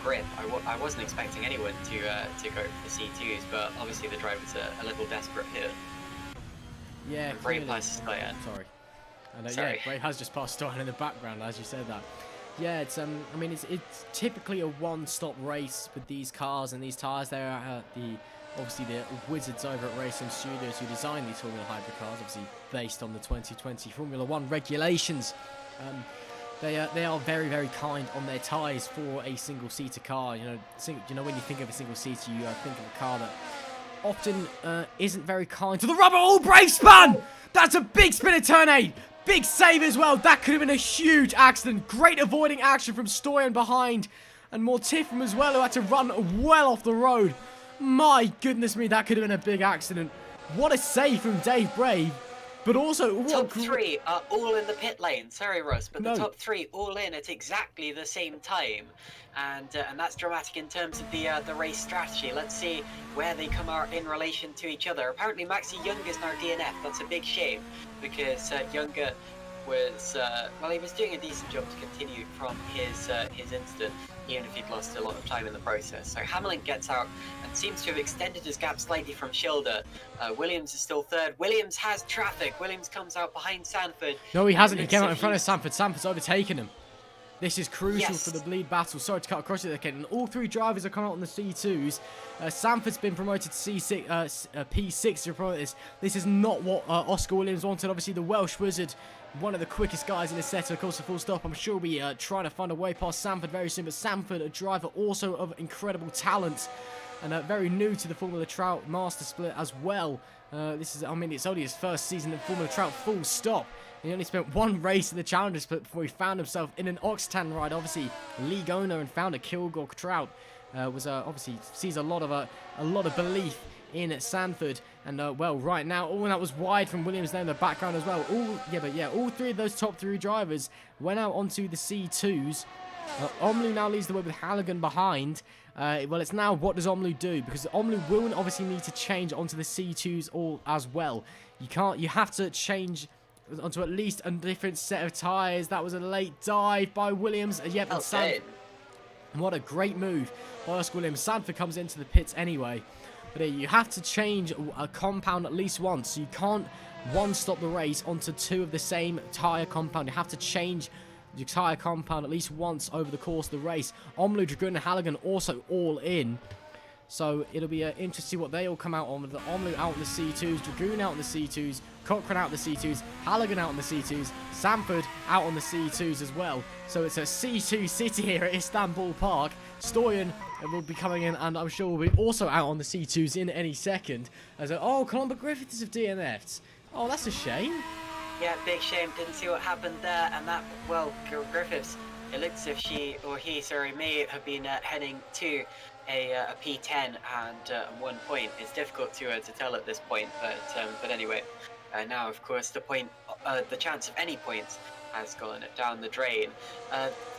grip, I wasn't expecting anyone to go for the C2s, but obviously the drivers are a little desperate here. Yeah, Bray passes Stoyan. Sorry. Yeah, Bray has just passed Stoyan in the background as you said that. Yeah, it's I mean, it's typically a one-stop race with these cars and these tyres. They're obviously the wizards over at Racing Studios who designed these Formula Hybrid cars, obviously based on the 2020 Formula 1 regulations. They are very, very kind on their tyres for a single-seater car. You know, when you think of a single-seater, you think of a car that often isn't very kind to the rubber. Oh, brake span! That's a big spin at turn 8. Big save as well. That could have been a huge accident. Great avoiding action from Stoyan behind. And more Tifram as well, who had to run well off the road. My goodness me, that could have been a big accident. What a save from Dave Brave. But also, top 3 are all in the pit lane. Sorry, Russ, but the top 3 all in at exactly the same time, and that's dramatic in terms of the race strategy. Let's see where they come out in relation to each other. Apparently, Maxi Junger's now DNF. That's a big shame, because Junger was well, he was doing a decent job to continue from his incident, even if he'd lost a lot of time in the process. So Hamlin gets out and seems to have extended his gap slightly from Schilder. Williams is still third. Williams has traffic. Williams comes out behind Sanford. No, he hasn't. He came out in front of Sanford. Sanford's overtaken him. This is crucial for the bleed battle. Sorry to cut across it there, Ken. And all 3 drivers are coming out on the C2s. Sanford's been promoted to C6, P6 to promote this. This is not what Oscar Williams wanted. Obviously, the Welsh wizard, one of the quickest guys in the set. Of course, a full stop. I'm sure we'll be trying to find a way past Sanford very soon. But Sanford, a driver also of incredible talent, and very new to the Formula Trout Master Split as well. This is, I mean, it's only his first season in Formula Trout, full stop. He only spent 1 race in the Challenge Split before he found himself in an Octane ride. Obviously, league owner and founder Kilgore Trout was obviously sees a lot of belief in Sanford, and well, right now, that was wide from Williams there in the background as well. All three of those top three drivers went out onto the C2s. Omlu now leads the way with Halligan behind. Well, it's now what does Omlu do, because Omlu will obviously need to change onto the C2s all as well. You have to change onto at least a different set of tyres. That was a late dive by Williams. Yep, and Sanford. What a great move by Oscar Williams. Sanford comes into the pits anyway. But you have to change a compound at least once. So you can't one-stop the race onto two of the same tyre compound. You have to change your tyre compound at least once over the course of the race. Omlu, Dragoon, and Halligan also all in. So it'll be interesting to see what they all come out on. With the Omlu out on the C2s, Dragoon out on the C2s, Cochrane out on the C2s, Halligan out on the C2s, Sanford out on the C2s as well. So it's a C2 city here at Istanbul Park. Stoyan will be coming in, and I'm sure will be also out on the C2s in any second. Oh, Columba Griffiths have DNF'd. Oh, that's a shame. Yeah, big shame. Didn't see what happened there, and that, well, Griffiths, it looks as if she, or he, sorry, may have been heading to a P10 and 1 point. It's difficult to tell at this point, but anyway, now of course the chance of any points has gone down the drain.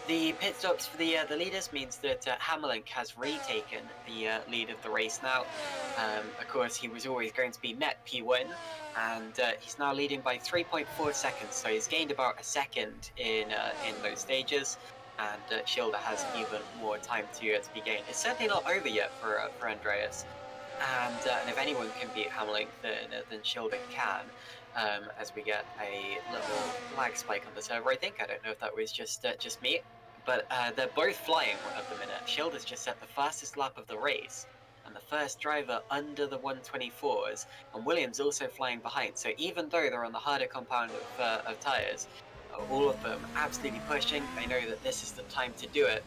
The pit stops for the leaders means that Hammerlink has retaken the lead of the race now. Of course, he was always going to be net P1, and he's now leading by 3.4 seconds. So he's gained about a second in those stages, and Schilder has even more time to be gained. It's certainly not over yet for Andreas, and if anyone can beat Hammerlink, then Schilder can. As we get a little lag spike on the server, I think. I don't know if that was just me, but they're both flying at the minute. Schilder's just set the fastest lap of the race, and the first driver under the 124s, and Williams also flying behind. So even though they're on the harder compound of tyres, all of them absolutely pushing. They know that this is the time to do it,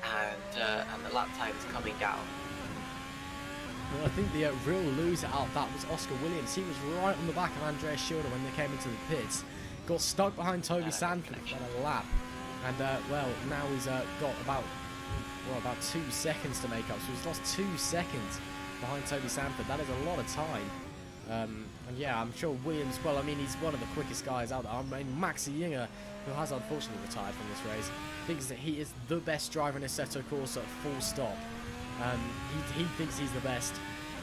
and the lap time is coming down. Well, I think the real loser out of that was Oscar Williams. He was right on the back of Andreas Schilder when they came into the pits. Got stuck behind Toby Sanford for a lap. And, well, now he's got about 2 seconds to make up. So he's lost 2 seconds behind Toby Sanford. That is a lot of time. And, yeah, I'm sure Williams, well, I mean, he's one of the quickest guys out there. I mean, Maxi Yinger, who has unfortunately retired from this race, thinks that he is the best driver in Assetto Corsa, full stop. He thinks he's the best,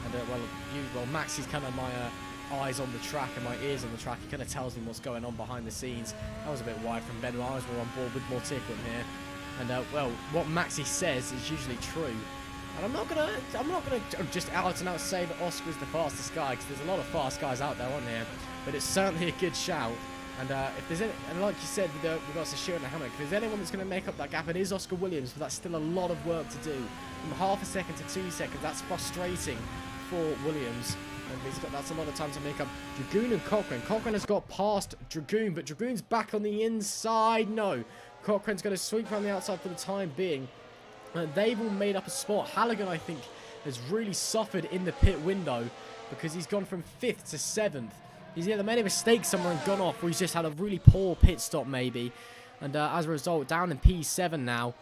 and well, Maxi's kind of my eyes on the track and my ears on the track. He kind of tells me what's going on behind the scenes. That was a bit wide from Benoit. We're on board with more tickling here, and well, what Maxi says is usually true. And I'm not gonna just out and out say that Oscar is the fastest guy, because there's a lot of fast guys out there on here, but it's certainly a good shout. And if there's any, and like you said, with regards to Schilder and Hammerlink, if there's anyone that's going to make up that gap, it is Oscar Williams, but that's still a lot of work to do. From half a second to 2 seconds, that's frustrating for Williams. And that's a lot of time to make up. Dragoon and Cochrane. Cochrane has got past Dragoon, but Dragoon's back on the inside. No, Cochrane's going to sweep around the outside for the time being. They've all made up a spot. Halligan, I think, has really suffered in the pit window because he's gone from 5th to 7th. He's either made a mistake somewhere and gone off, or he's just had a really poor pit stop maybe. And as a result, down in P7 now.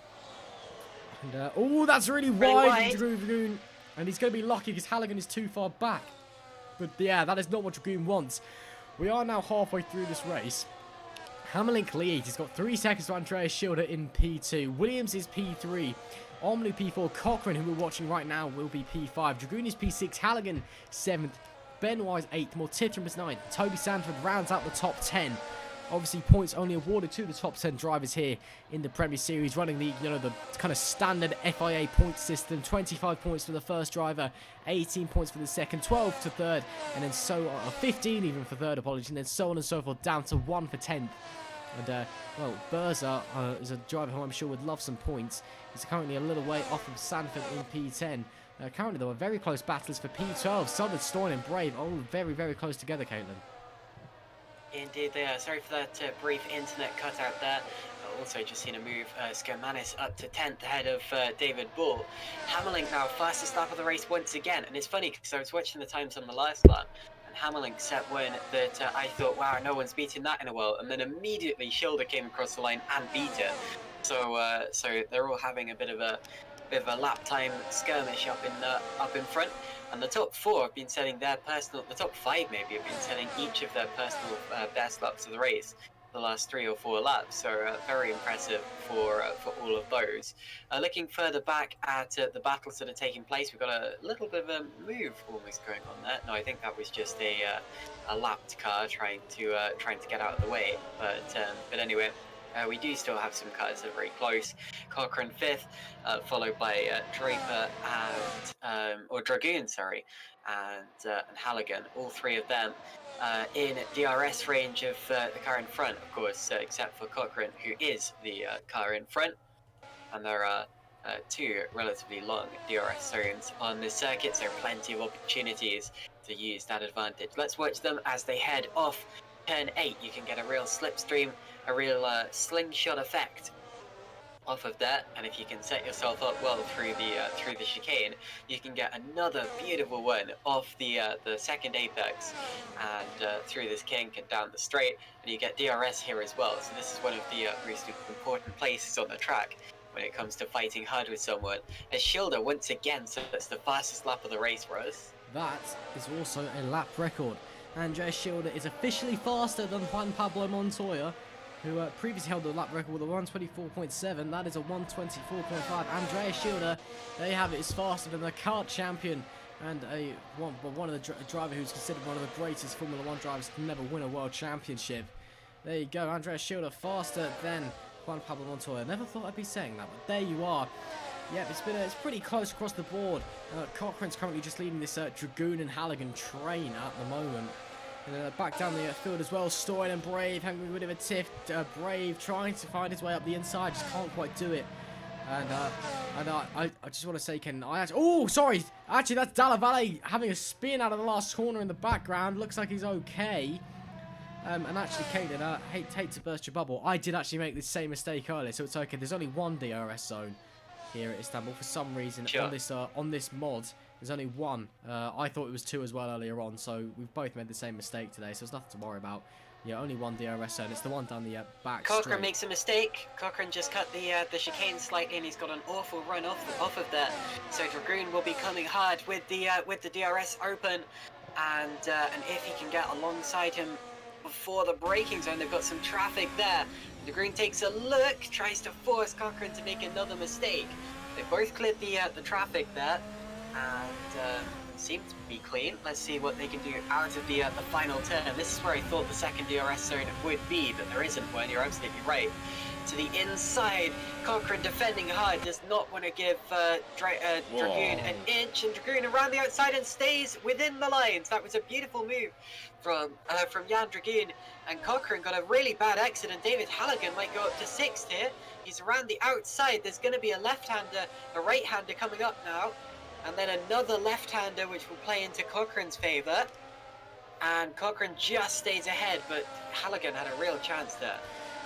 And oh, that's really wide from Dragoon. And he's going to be lucky because Halligan is too far back. But yeah, that is not what Dragoon wants. We are now halfway through this race. Hammerlink leads. He's got 3 seconds to Andreas Schilder in P2. Williams is P3. Omlu P4. Cochrane, who we're watching right now, will be P5. Dragoon is P6. Halligan 7th. Benoit is 8th, Mortitram is 9th. Toby Sanford rounds out the top 10. Obviously, points only awarded to the top 10 drivers here in the Premier Series, running the the kind of standard FIA point system. 25 points for the first driver, 18 points for the second, 12 to third, and then 15 even for third, apologies, and then so on and so forth, down to 1 for 10th. And, well, Berza is a driver who I'm sure would love some points. He's currently a little way off of Sanford in P10. Currently, though, very close battles for P12. Southern, Stoyan and Brave, all very, very close together, Caitlin. Indeed they are. Sorry for that brief internet cutout there. Also just seen a move, Skermanis up to 10th ahead of David Bull. Hammerlink now fastest lap of the race once again. And it's funny because I was watching the times on the last lap, and Hammerlink set one that I thought, wow, no one's beaten that in a while. And then immediately Schilder came across the line and beat it. So they're all having a bit of a bit of a lap time skirmish up in front. And the top 4 have been setting their personal, the top 5 maybe have been setting each of their personal best laps of the race the last 3 or 4 laps. So very impressive for all of those. Looking further back at the battles that are taking place, we've got a little bit of a move almost going on there. No, I think that was just a lapped car trying to get out of the way. But anyway. We do still have some cars that are very close. Cochrane 5th, followed by Draper or Dragoon, sorry, and Halligan. All 3 of them in DRS range of the car in front, of course, except for Cochrane, who is the car in front. And there are 2 relatively long DRS zones on this circuit, so plenty of opportunities to use that advantage. Let's watch them as they head off turn 8. You can get a real slipstream, a real slingshot effect off of that, and if you can set yourself up well through the chicane, you can get another beautiful one off the second apex and through this kink and down the straight, and you get DRS here as well. So this is one of the most important places on the track when it comes to fighting hard with someone. As Schilder once again, so that's the fastest lap of the race for us. That is also a lap record. Andreas Schilder is officially faster than Juan Pablo Montoya, who previously held the lap record with a 124.7. That is a 124.5. Andreas Schilder, they have it, is faster than the kart champion and one of the driver who's considered one of the greatest Formula 1 drivers to never win a world championship. There you go, Andreas Schilder faster than Juan Pablo Montoya. Never thought I'd be saying that, but there you are. Yep, it's pretty close across the board. Cochrane's currently just leading this Dragoon and Halligan train at the moment. And back down the field as well, Stoyan and Brave having a bit of a tiff. Brave trying to find his way up the inside, just can't quite do it. And I just want to say, Ken, oh, sorry, actually that's Dalla Valle having a spin out of the last corner in the background. Looks like he's okay. And actually, Caitlin, hate to burst your bubble. I did actually make the same mistake earlier, so it's okay. There's only 1 DRS zone here at Istanbul for some reason. Sure. On this mod. There's only 1. I thought it was 2 as well earlier on, so we've both made the same mistake today, so there's nothing to worry about. Yeah, only 1 DRS zone. It's the one down the back Cochrane straight. makes a mistake. Cochrane just cut the chicane slightly, and he's got an awful run off of that. So Dragoon will be coming hard with the DRS open, and if he can get alongside him before the braking zone, they've got some traffic there. Dragoon takes a look, tries to force Cochrane to make another mistake. They both cleared the traffic there, and seem to be clean. Let's see what they can do out of the final turn. This is where I thought the second DRS zone would be, but there isn't one. You're absolutely right. To the inside, Cochrane defending hard, does not want to give Dragoon an inch, and Dragoon around the outside and stays within the lines. That was a beautiful move from Jan Dragoon, and Cochrane got a really bad accident. David Halligan might go up to 6th here. He's around the outside. There's going to be a left-hander, a right-hander coming up now, and then another left-hander which will play into Cochrane's favour. And Cochrane just stays ahead, but Halligan had a real chance there.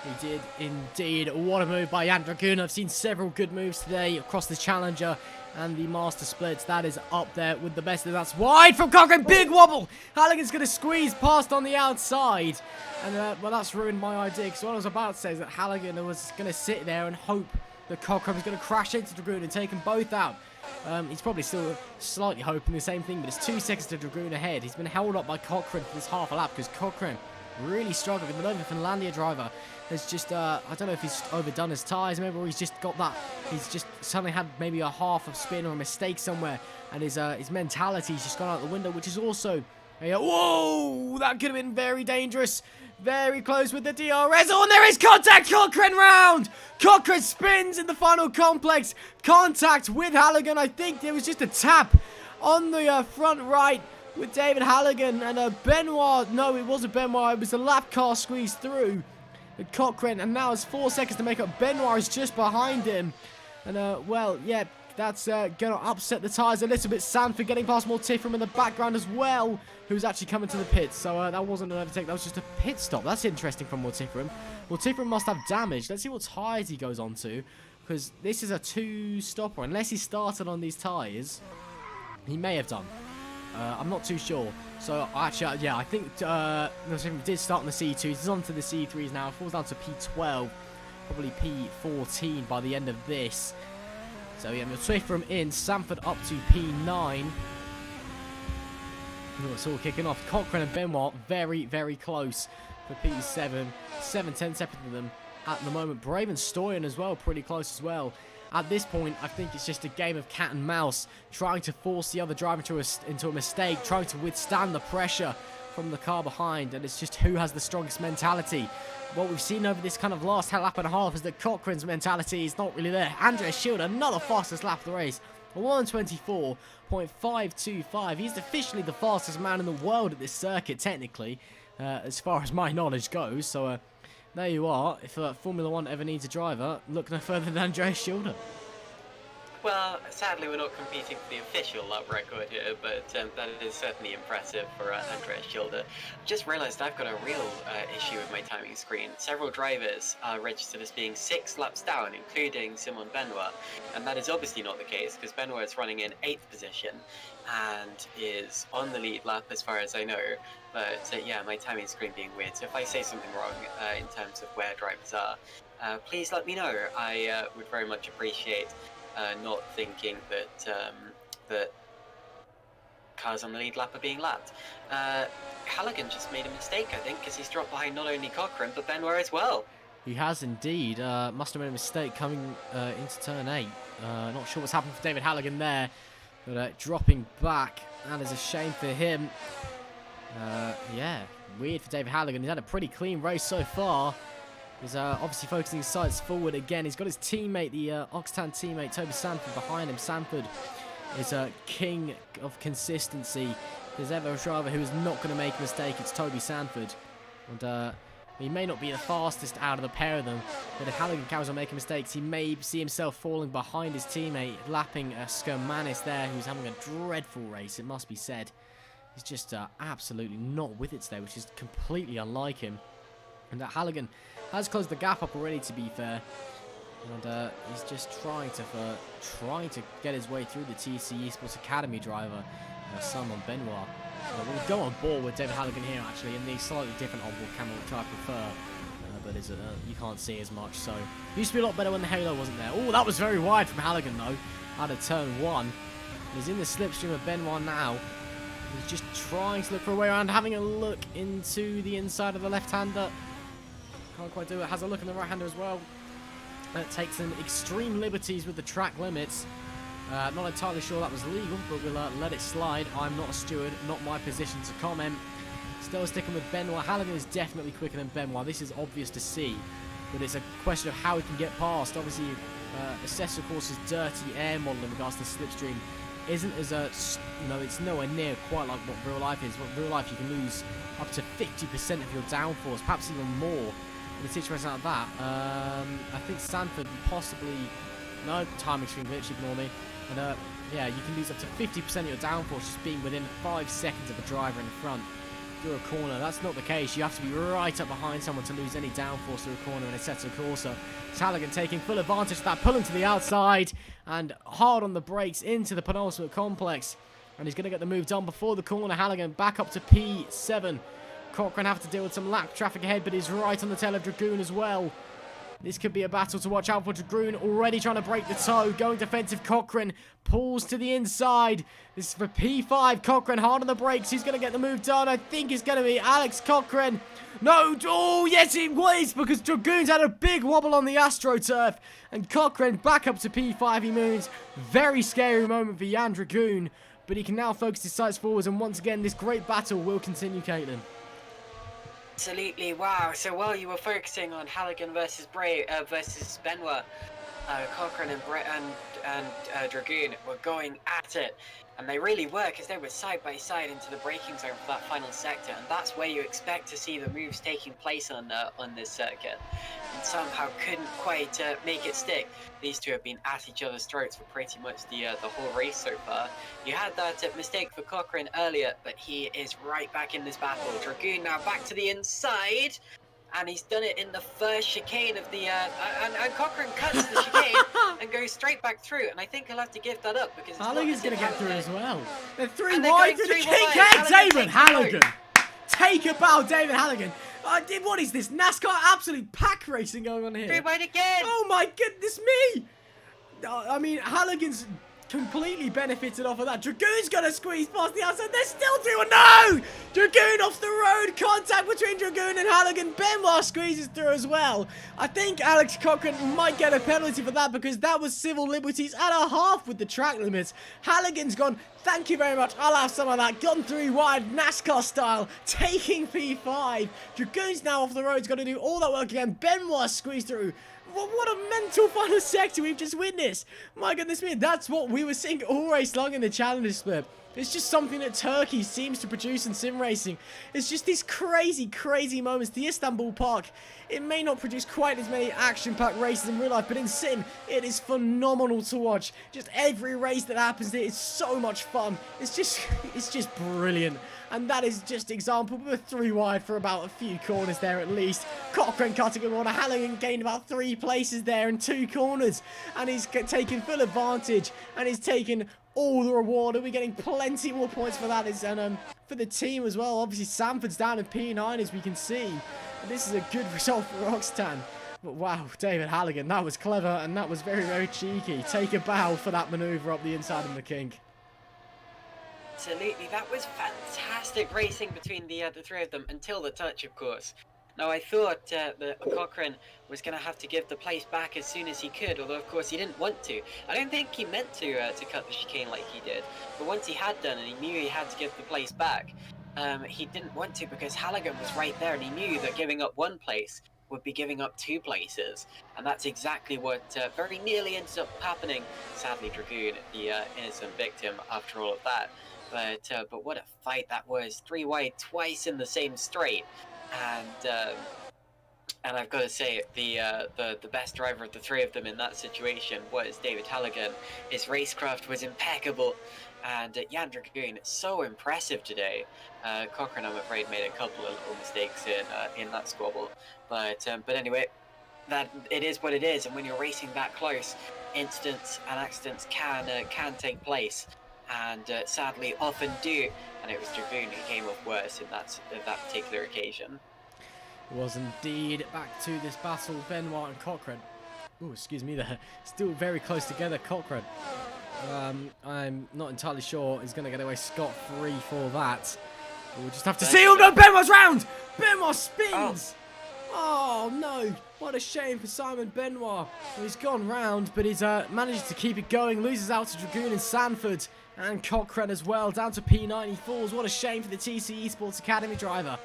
He did indeed. What a move by Jan Dragoon. I've seen several good moves today across the Challenger and the Master Splits. That is up there with the best, and that's wide from Cochrane. Big wobble. Halligan's going to squeeze past on the outside. And, well, that's ruined my idea, because what I was about to say is that Halligan was going to sit there and hope that Cochrane was going to crash into Dragoon and take them both out. He's probably still slightly hoping the same thing, but it's 2 seconds to Dragoon ahead. He's been held up by Cochrane for this half a lap, because Cochrane really struggling. The Nova Finlandia driver has just, I don't know if he's overdone his tyres, maybe, or he's just got that, he's just suddenly had maybe a half of spin or a mistake somewhere, and his mentality's just gone out the window, which is also, whoa, that could have been very dangerous. Very close with the DRS. Oh, and there is contact. Cochrane round. Cochrane spins in the final complex. Contact with Halligan. I think there was just a tap on the front right with David Halligan. And Benoit, no, it wasn't Benoit. It was a lap car squeezed through Cochrane. And now it's 4 seconds to make up. Benoit is just behind him. And, well, yeah, that's going to upset the tyres a little bit. Sanford getting past Mortiferum in the background as well, who's actually coming to the pits. So that wasn't an overtake, that was just a pit stop. That's interesting from Mortiferum. Mortiferum must have damage. Let's see what tyres he goes on to, because this is a 2-stopper. Unless he started on these tyres, he may have done. I'm not too sure. So actually, yeah, I think Mortiferum did start on the C2s. He's on to the C3s now. Falls down to P12, probably P14 by the end of this. So yeah, we'll switch from in. Sanford up to P9. Oh, it's all kicking off. Cochrane and Benoit very, very close for P7. 7-10 separate to them at the moment. Brave and Stoyan as well, pretty close as well. At this point, I think it's just a game of cat and mouse, trying to force the other driver into a mistake, trying to withstand the pressure from the car behind, and it's just who has the strongest mentality. What we've seen over this kind of last lap and a half is that Cochrane's mentality is not really there. Andreas Schilder, not the fastest lap of the race. 1:24.525. He's officially the fastest man in the world at this circuit, technically, as far as my knowledge goes. So there you are. If Formula 1 ever needs a driver, look no further than Andreas Schilder. Well, sadly we're not competing for the official lap record here, but that is certainly impressive for Andreas Schilder. Just realised I've got a real issue with my timing screen. Several drivers are registered as being 6 laps down, including Simon Benoit, and that is obviously not the case because Benoit is running in 8th position and is on the lead lap as far as I know. But yeah, my timing screen being weird, so if I say something wrong in terms of where drivers are, please let me know. I would very much appreciate not thinking that that cars on the lead lap are being lapped. Halligan just made a mistake, I think, because he's dropped behind not only Cochrane but Benoit as well. He has indeed. Must have made a mistake coming into turn 8. Not sure what's happened for David Halligan there, but dropping back. That is a shame for him. Yeah, weird for David Halligan. He's had a pretty clean race so far. He's obviously focusing his sights forward again. He's got his teammate, the Octan teammate, Toby Sanford, behind him. Sanford is a king of consistency. If there's ever a driver who is not going to make a mistake, it's Toby Sanford. And he may not be the fastest out of the pair of them, but if Halligan carries on making mistakes, he may see himself falling behind his teammate, lapping Skermanis there, who's having a dreadful race, it must be said. He's just absolutely not with it today, which is completely unlike him. And Halligan has closed the gap up already, to be fair. And he's just trying to get his way through the TC Esports Academy driver, Simon Benoit. We'll go on board with David Halligan here, actually, in the slightly different onboard camera, which I prefer. But you can't see as much, so... Used to be a lot better when the halo wasn't there. Oh, that was very wide from Halligan, though, out of turn 1. He's in the slipstream of Benoit now. He's just trying to look for a way around, having a look into the inside of the left-hander. Can't quite do it. Has a look in the right-hander as well. Takes some extreme liberties with the track limits. Not entirely sure that was legal, but we'll let it slide. I'm not a steward, not my position to comment. Still sticking with Benoit. Halligan is definitely quicker than Benoit. This is obvious to see, but it's a question of how he can get past. Obviously, Assessor Course's dirty air model in regards to slipstream isn't as it's nowhere near quite like what real life is. What real life, you can lose up to 50% of your downforce, perhaps even more. In a situation like that, I think Sanford possibly... No, timing screen glitch, ignore me. And yeah, you can lose up to 50% of your downforce just being within 5 seconds of a driver in front through a corner. That's not the case. You have to be right up behind someone to lose any downforce through a corner in a Assetto Corsa. Halligan taking full advantage of that, pulling to the outside and hard on the brakes into the penultimate complex. And he's going to get the move done before the corner. Halligan back up to P7. Cochrane have to deal with some lap traffic ahead, but he's right on the tail of Dragoon as well. This could be a battle to watch out for. Dragoon already trying to break the toe. Going defensive, Cochrane pulls to the inside. This is for P5. Cochrane hard on the brakes. He's going to get the move done. I think it's going to be Alex Cochrane. No, oh yes it was, because Dragoon's had a big wobble on the AstroTurf. And Cochrane back up to P5. He moves. Very scary moment for Jan Dragoon. But he can now focus his sights forwards. And once again, this great battle will continue, Caitlin. Absolutely, wow. So while you were focusing on Halligan versus versus Benoit, Cochrane and Dragoon were going at it. And they really were, because they were side by side into the braking zone for that final sector, and that's where you expect to see the moves taking place on this circuit. And somehow couldn't quite make it stick. These two have been at each other's throats for pretty much the whole race so far. You had that mistake for Cochrane earlier, but he is right back in this battle. Dragoon now back to the inside. And he's done it in the first chicane of the... and Cochrane cuts the chicane and goes straight back through. And I think he'll have to give that up because... Halligan's going to get through as well. They're three and wide through the kick. David Halligan. Take a bow, David Halligan. What is this? NASCAR absolute pack racing going on here. Three wide again. Oh my goodness me. I mean, Halligan's completely benefited off of that. Dragoon's going to squeeze past the outside. They're still doing... No! Dragoon off the road. Contact between Dragoon and Halligan. Benoit squeezes through as well. I think Alex Cochrane might get a penalty for that because that was civil liberties and a half with the track limits. Halligan's gone, thank you very much, I'll have some of that. Gone 3 wide, NASCAR style, taking P5. Dragoon's now off the road. He's got to do all that work again. Benoit squeezed through. What a mental final sector we've just witnessed. My goodness me, that's what we were seeing all race long in the Challenger split. It's just something that Turkey seems to produce in sim racing. It's just these crazy, crazy moments. The Istanbul Park, it may not produce quite as many action-packed races in real life, but in sim, it is phenomenal to watch. Just every race that happens there is so much fun. It's just brilliant. And that is just example with a 3 wide for about a few corners there at least. Cochrane cutting a corner. Halligan gained about 3 places there in 2 corners. And he's taken full advantage. And he's taken all the reward. Are we getting plenty more points for that? And for the team as well. Obviously, Sanford's down in P9 as we can see. And this is a good result for Roxtan. But wow, David Halligan, that was clever. And that was very, very cheeky. Take a bow for that manoeuvre up the inside of the kink. Absolutely, that was fantastic racing between the 3 of them until the touch, of course. Now, I thought that Cochrane was going to have to give the place back as soon as he could, although, of course, he didn't want to. I don't think he meant to cut the chicane like he did, but once he had done and he knew he had to give the place back, he didn't want to because Halligan was right there and he knew that giving up 1 place would be giving up 2 places, and that's exactly what very nearly ends up happening. Sadly, Dragoon, the innocent victim after all of that. But what a fight that was. 3 wide twice in the same straight. And I've got to say, the best driver of the 3 of them in that situation was David Halligan. His racecraft was impeccable. And Jan Dragoon, so impressive today. Cochrane, I'm afraid, made a couple of little mistakes in that squabble. But anyway, that it is what it is. And when you're racing that close, incidents and accidents can take place. And sadly often do, and it was Dragoon who came up worse in that particular occasion. It was indeed. Back to this battle, Benoit and Cochrane. Oh, excuse me there. Still very close together, Cochrane. I'm not entirely sure he's going to get away scot-free for that. We'll just have to see. Oh no, Benoit's round! Benoit spins! Oh no, what a shame for Simon Benoit. Well, he's gone round, but he's managed to keep it going. Loses out to Dragoon and Sanford. And Cochrane as well, down to P9. He falls. What a shame for the TC Esports Academy driver.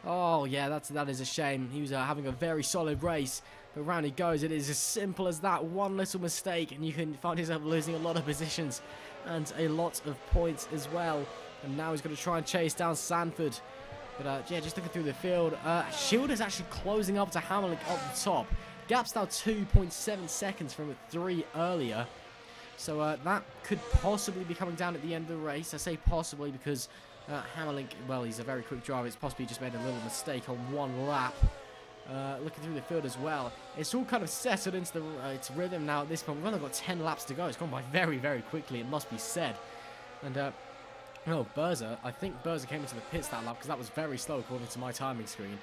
Oh, yeah, that is a shame. He was having a very solid race. But round he goes. It is as simple as that. One little mistake, and you can find yourself losing a lot of positions. And a lot of points as well. And now he's going to try and chase down Sanford. But, yeah, just looking through the field. Shield is actually closing up to Hammerlink up the top. Gap's now 2.7 seconds from 3 earlier. So that could possibly be coming down at the end of the race. I say possibly because Hammerlink, well, he's a very quick driver. It's possibly just made a little mistake on 1 lap. Looking through the field as well. It's all kind of settled into its rhythm now at this point. We've only got 10 laps to go. It's gone by very, very quickly, it must be said. And, oh, Berza. I think Berza came into the pits that lap because that was very slow according to my timing screen.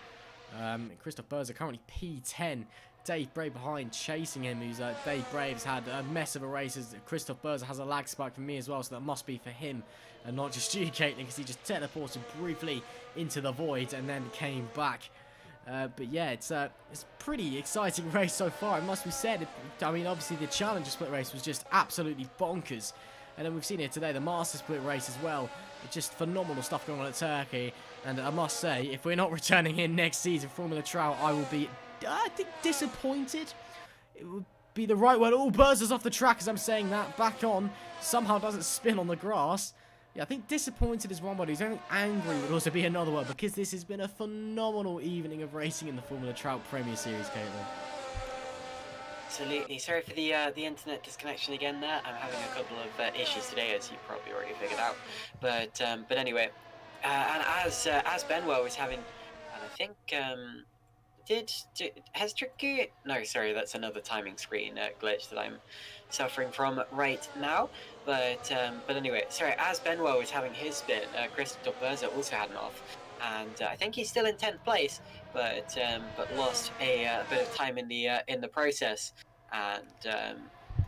Christoph Berza currently P10. Dave Brave behind, chasing him. Who's Dave Brave's had a mess of a race. As Christoph Berza has a lag spike for me as well, so that must be for him and not just you, Caitlin, because he just teleported briefly into the void and then came back. But yeah, it's a pretty exciting race so far, it must be said. I mean, obviously the Challenger split race was just absolutely bonkers. And then we've seen here today the Master split race as well. It's just phenomenal stuff going on at Turkey. And I must say, if we're not returning here next season, Formula Trout, I will be, I think, disappointed. It would be the right word. Oh, Berza's off the track as I'm saying that. Back on. Somehow doesn't spin on the grass. Yeah, I think disappointed is one word. He's only angry would also be another word, because this has been a phenomenal evening of racing in the Formula Trout Premier Series, Caitlin. Absolutely. Sorry for the internet disconnection again there. I'm having a couple of issues today, as you probably already figured out. But anyway, and as Benoit was having, and I think has Dragoon? No, sorry, that's another timing screen glitch that I'm suffering from right now. But anyway, sorry, as Benoit was having his spin, Christoph Berza also had an off. And I think he's still in 10th place, but lost a bit of time in the process, and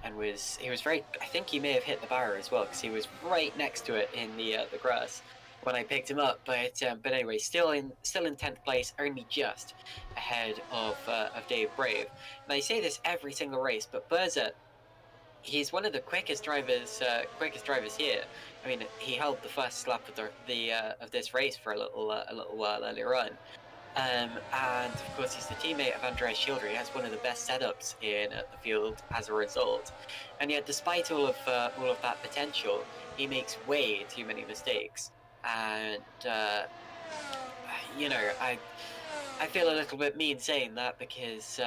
he was very. I think he may have hit the barrier as well because he was right next to it in the grass when I picked him up. But anyway, still in 10th place, only just ahead of Dave Brave. And I say this every single race, but Berza, he's one of the quickest drivers here. I mean, he held the first lap of of this race for a little while earlier on. And of course, he's the teammate of Andreas Schilder. He has one of the best setups in the field as a result. And yet, despite all of that potential, he makes way too many mistakes. And you know, I feel a little bit mean saying that because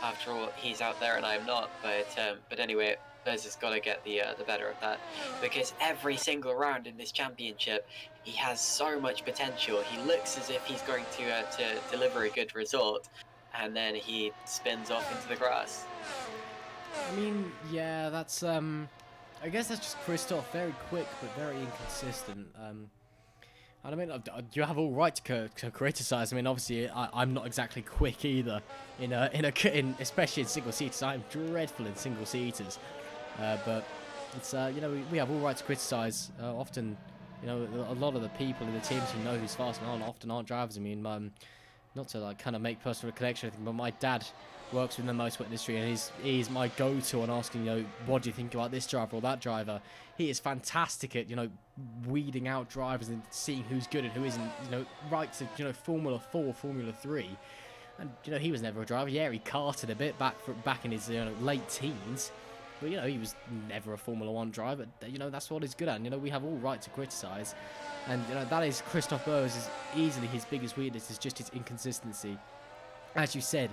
after all, he's out there and I'm not. But anyway, Bez has got to get the better of that, because every single round in this championship, he has so much potential. He looks as if he's going to deliver a good result, and then he spins off into the grass. I mean, yeah, that's I guess that's just Christoph, very quick but very inconsistent. I mean, you have all right to criticize. I mean, obviously, I'm not exactly quick either. Especially in single seaters, I'm dreadful in single seaters. But it's you know, we have all right to criticize. Often, you know, a lot of the people in the teams who know who's fast and often aren't drivers. I mean, not to like kind of make personal connection or anything, but my dad works within the motorsport industry, and he's my go-to on asking, you know, what do you think about this driver or that driver. He is fantastic at, you know, weeding out drivers and seeing who's good and who isn't, you know, right to, you know, Formula 4, Formula 3. And, you know, he was never a driver. Yeah, he karted a bit back in his, you know, late teens. But, you know, he was never a Formula 1 driver. You know, that's what he's good at. And, you know, we have all right to criticise. And, you know, that is Christoph Böers is easily his biggest weakness, is just his inconsistency. As you said,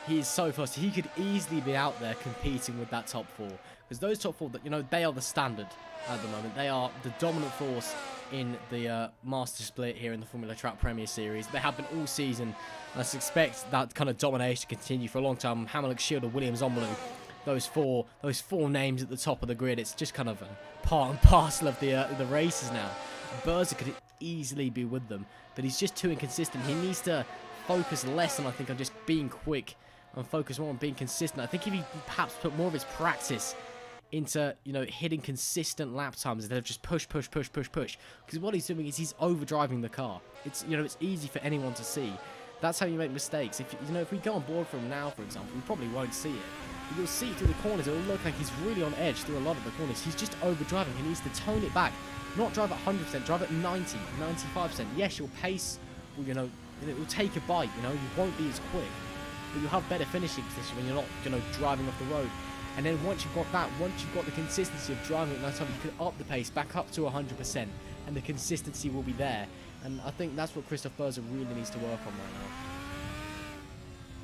he is so fast. He could easily be out there competing with that top four. Because those top four, you know, they are the standard at the moment. They are the dominant force in the Master Split here in the Formula Trout Premier Series. They have been all season. I expect that kind of domination to continue for a long time. Hamilton, Schilder, Williams, Omloo. Those four names at the top of the grid. It's just kind of a part and parcel of the races now. Berza could easily be with them, but he's just too inconsistent. He needs to focus less on, I think, on just being quick and focus more on being consistent. I think if he perhaps put more of his practice into, you know, hitting consistent lap times instead of just push. Because what he's doing is he's overdriving the car. It's, you know, it's easy for anyone to see. That's how you make mistakes. If you know, if we go on board from now, for example, we probably won't see it. But you'll see through the corners, it'll look like he's really on edge through a lot of the corners. He's just overdriving. He needs to tone it back. Not drive at 100%, drive at 90, 95%. Yes, your pace will, you know, it will take a bite, you know, you won't be as quick. But you'll have better finishing position when you're not, you know, driving off the road. And then once you've got that, once you've got the consistency of driving at 90, you can up the pace back up to 100%, and the consistency will be there. And I think that's what Christoph Berza really needs to work on right now.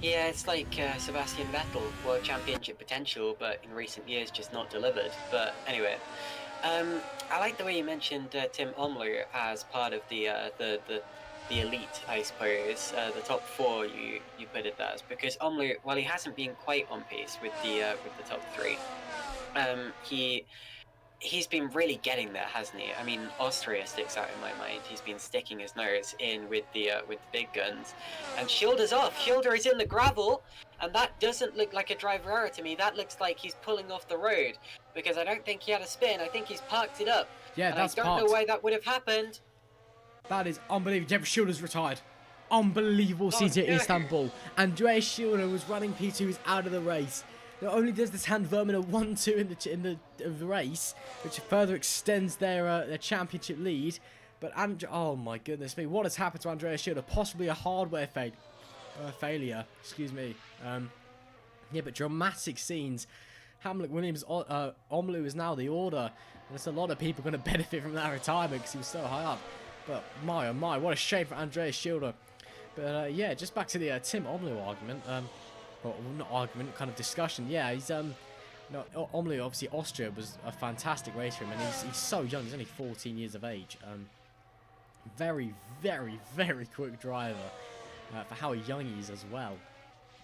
Yeah, it's like Sebastian Vettel, World Championship potential, but in recent years just not delivered. But anyway, I like the way you mentioned Tim Omloo as part of the elite, I suppose, the top four you put it as, because Omloo, while he hasn't been quite on pace with the top three, he's been really getting there, hasn't he? I mean, Austria sticks out in my mind. He's been sticking his nose in with the big guns, and Schilder's off. Schilder is in the gravel, and that doesn't look like a driver error to me. That looks like he's pulling off the road, because I don't think he had a spin. I think he's parked it up. Yeah, and that's I don't know why that would have happened. That is unbelievable. Jeff Schilder's retired. Unbelievable scene at Istanbul. Andreas Schilder was running P2, who's out of the race. Not only does this hand Vermin a 1-2 in the race, which further extends their championship lead, but oh my goodness me, what has happened to Andreas Schilder? Possibly a hardware failure. Excuse me. Yeah, but dramatic scenes. Hamlet Williams, Omloo is now the order, and there's a lot of people going to benefit from that retirement because he was so high up. But my oh my, what a shame for Andreas Schilder. But yeah, just back to the Tim Omloo argument. Well, not argument, kind of discussion. Yeah, he's no, Omloo, obviously Austria was a fantastic race for him, and he's so young. He's only 14 years of age. Very quick driver for how young he is as well.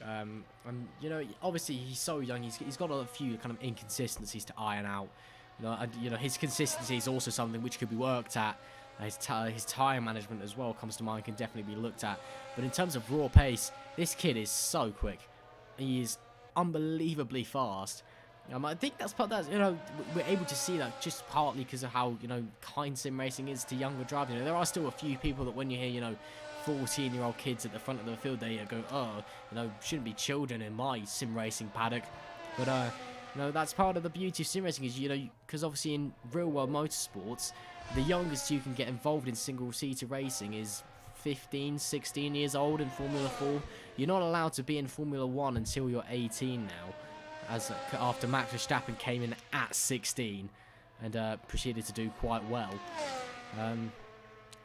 And you know, obviously he's so young. He's got a few kind of inconsistencies to iron out. You know, his consistency is also something which could be worked at. His tyre management as well comes to mind, can definitely be looked at. But in terms of raw pace, this kid is so quick. He is unbelievably fast. I think that's part that, we're able to see that just partly because of how, kind sim racing is to younger drivers. There are still a few people that when you hear, 14-year-old kids at the front of the field, they go, oh, shouldn't be children in my sim racing paddock. But, that's part of the beauty of sim racing is, because obviously in real world motorsports, the youngest you can get involved in single-seater racing is 15, 16 years old in Formula 4. You're not allowed to be in Formula 1 until you're 18 now. After Max Verstappen came in at 16 and proceeded to do quite well. And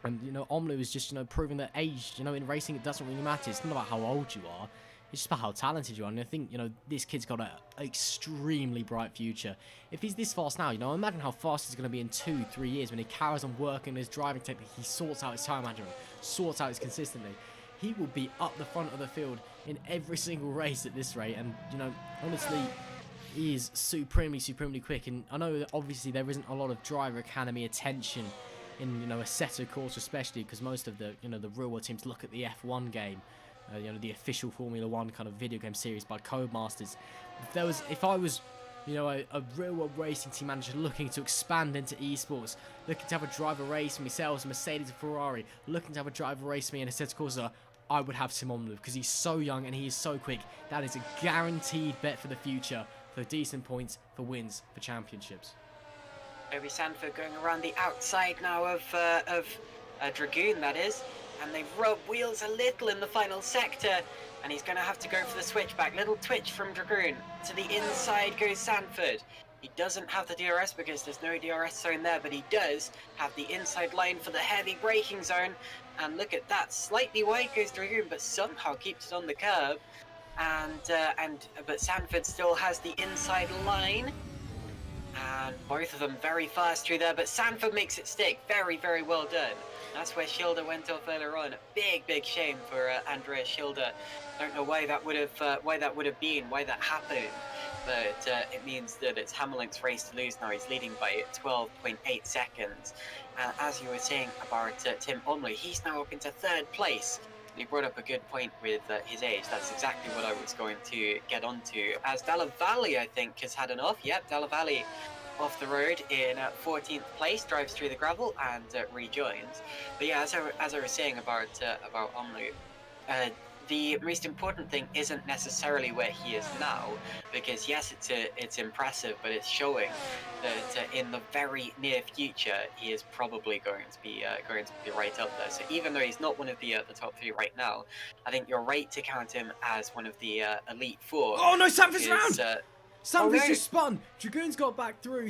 Omlu is just, proving that age, in racing it doesn't really matter. It's not about how old you are. It's just about how talented you are. And I think, this kid's got an extremely bright future. If he's this fast now, imagine how fast he's going to be in 2-3 years when he carries on working on his driving technique. He sorts out his time management, sorts out his consistency. He will be up the front of the field in every single race at this rate. And, honestly, he is supremely quick. And I know that obviously there isn't a lot of driver academy attention in, Assetto Corsa especially, because most of the, the real world teams look at the F1 game, the official Formula 1 kind of video game series by Codemasters. If I was, a real world racing team manager looking to expand into esports, looking to have a driver race myself, a Mercedes, a Ferrari, looking to have a driver race me in Assetto Corsa, I would have Tim Omlu because he's so young and he is so quick. That is a guaranteed bet for the future, for decent points, for wins, for championships. Toby Sanford going around the outside now of Dragoon, that is, and they've rubbed wheels a little in the final sector, and he's going to have to go for the switchback. Little twitch from Dragoon. To the inside goes Sanford. He doesn't have the DRS because there's no DRS zone there, but he does have the inside line for the heavy braking zone. And look at that, slightly wide goes Dragoon, but somehow keeps it on the curb. But Sanford still has the inside line. And both of them very fast through there, but Sanford makes it stick. Very, very well done. That's where Schilder went off earlier on. Big shame for Andreas Schilder. Don't know why that would have been, why that happened. But it means that it's Hamelink's race to lose now. He's leading by 12.8 seconds. And as you were saying about Tim Omlu, he's now up into 3rd place. You brought up a good point with his age. That's exactly what I was going to get onto. As Della Valle, I think, has had enough. Yep, Della Valle off the road in 14th place, drives through the gravel and rejoins. But yeah, as I was saying about Omlu, the most important thing isn't necessarily where he is now, because yes, it's impressive, but it's showing that in the very near future he is probably going to be right up there. So even though he's not one of the top 3 right now, I think you're right to count him as one of the elite 4. Oh no, Sanford's around! Sanford's no. just spun. Dragoon's got back through.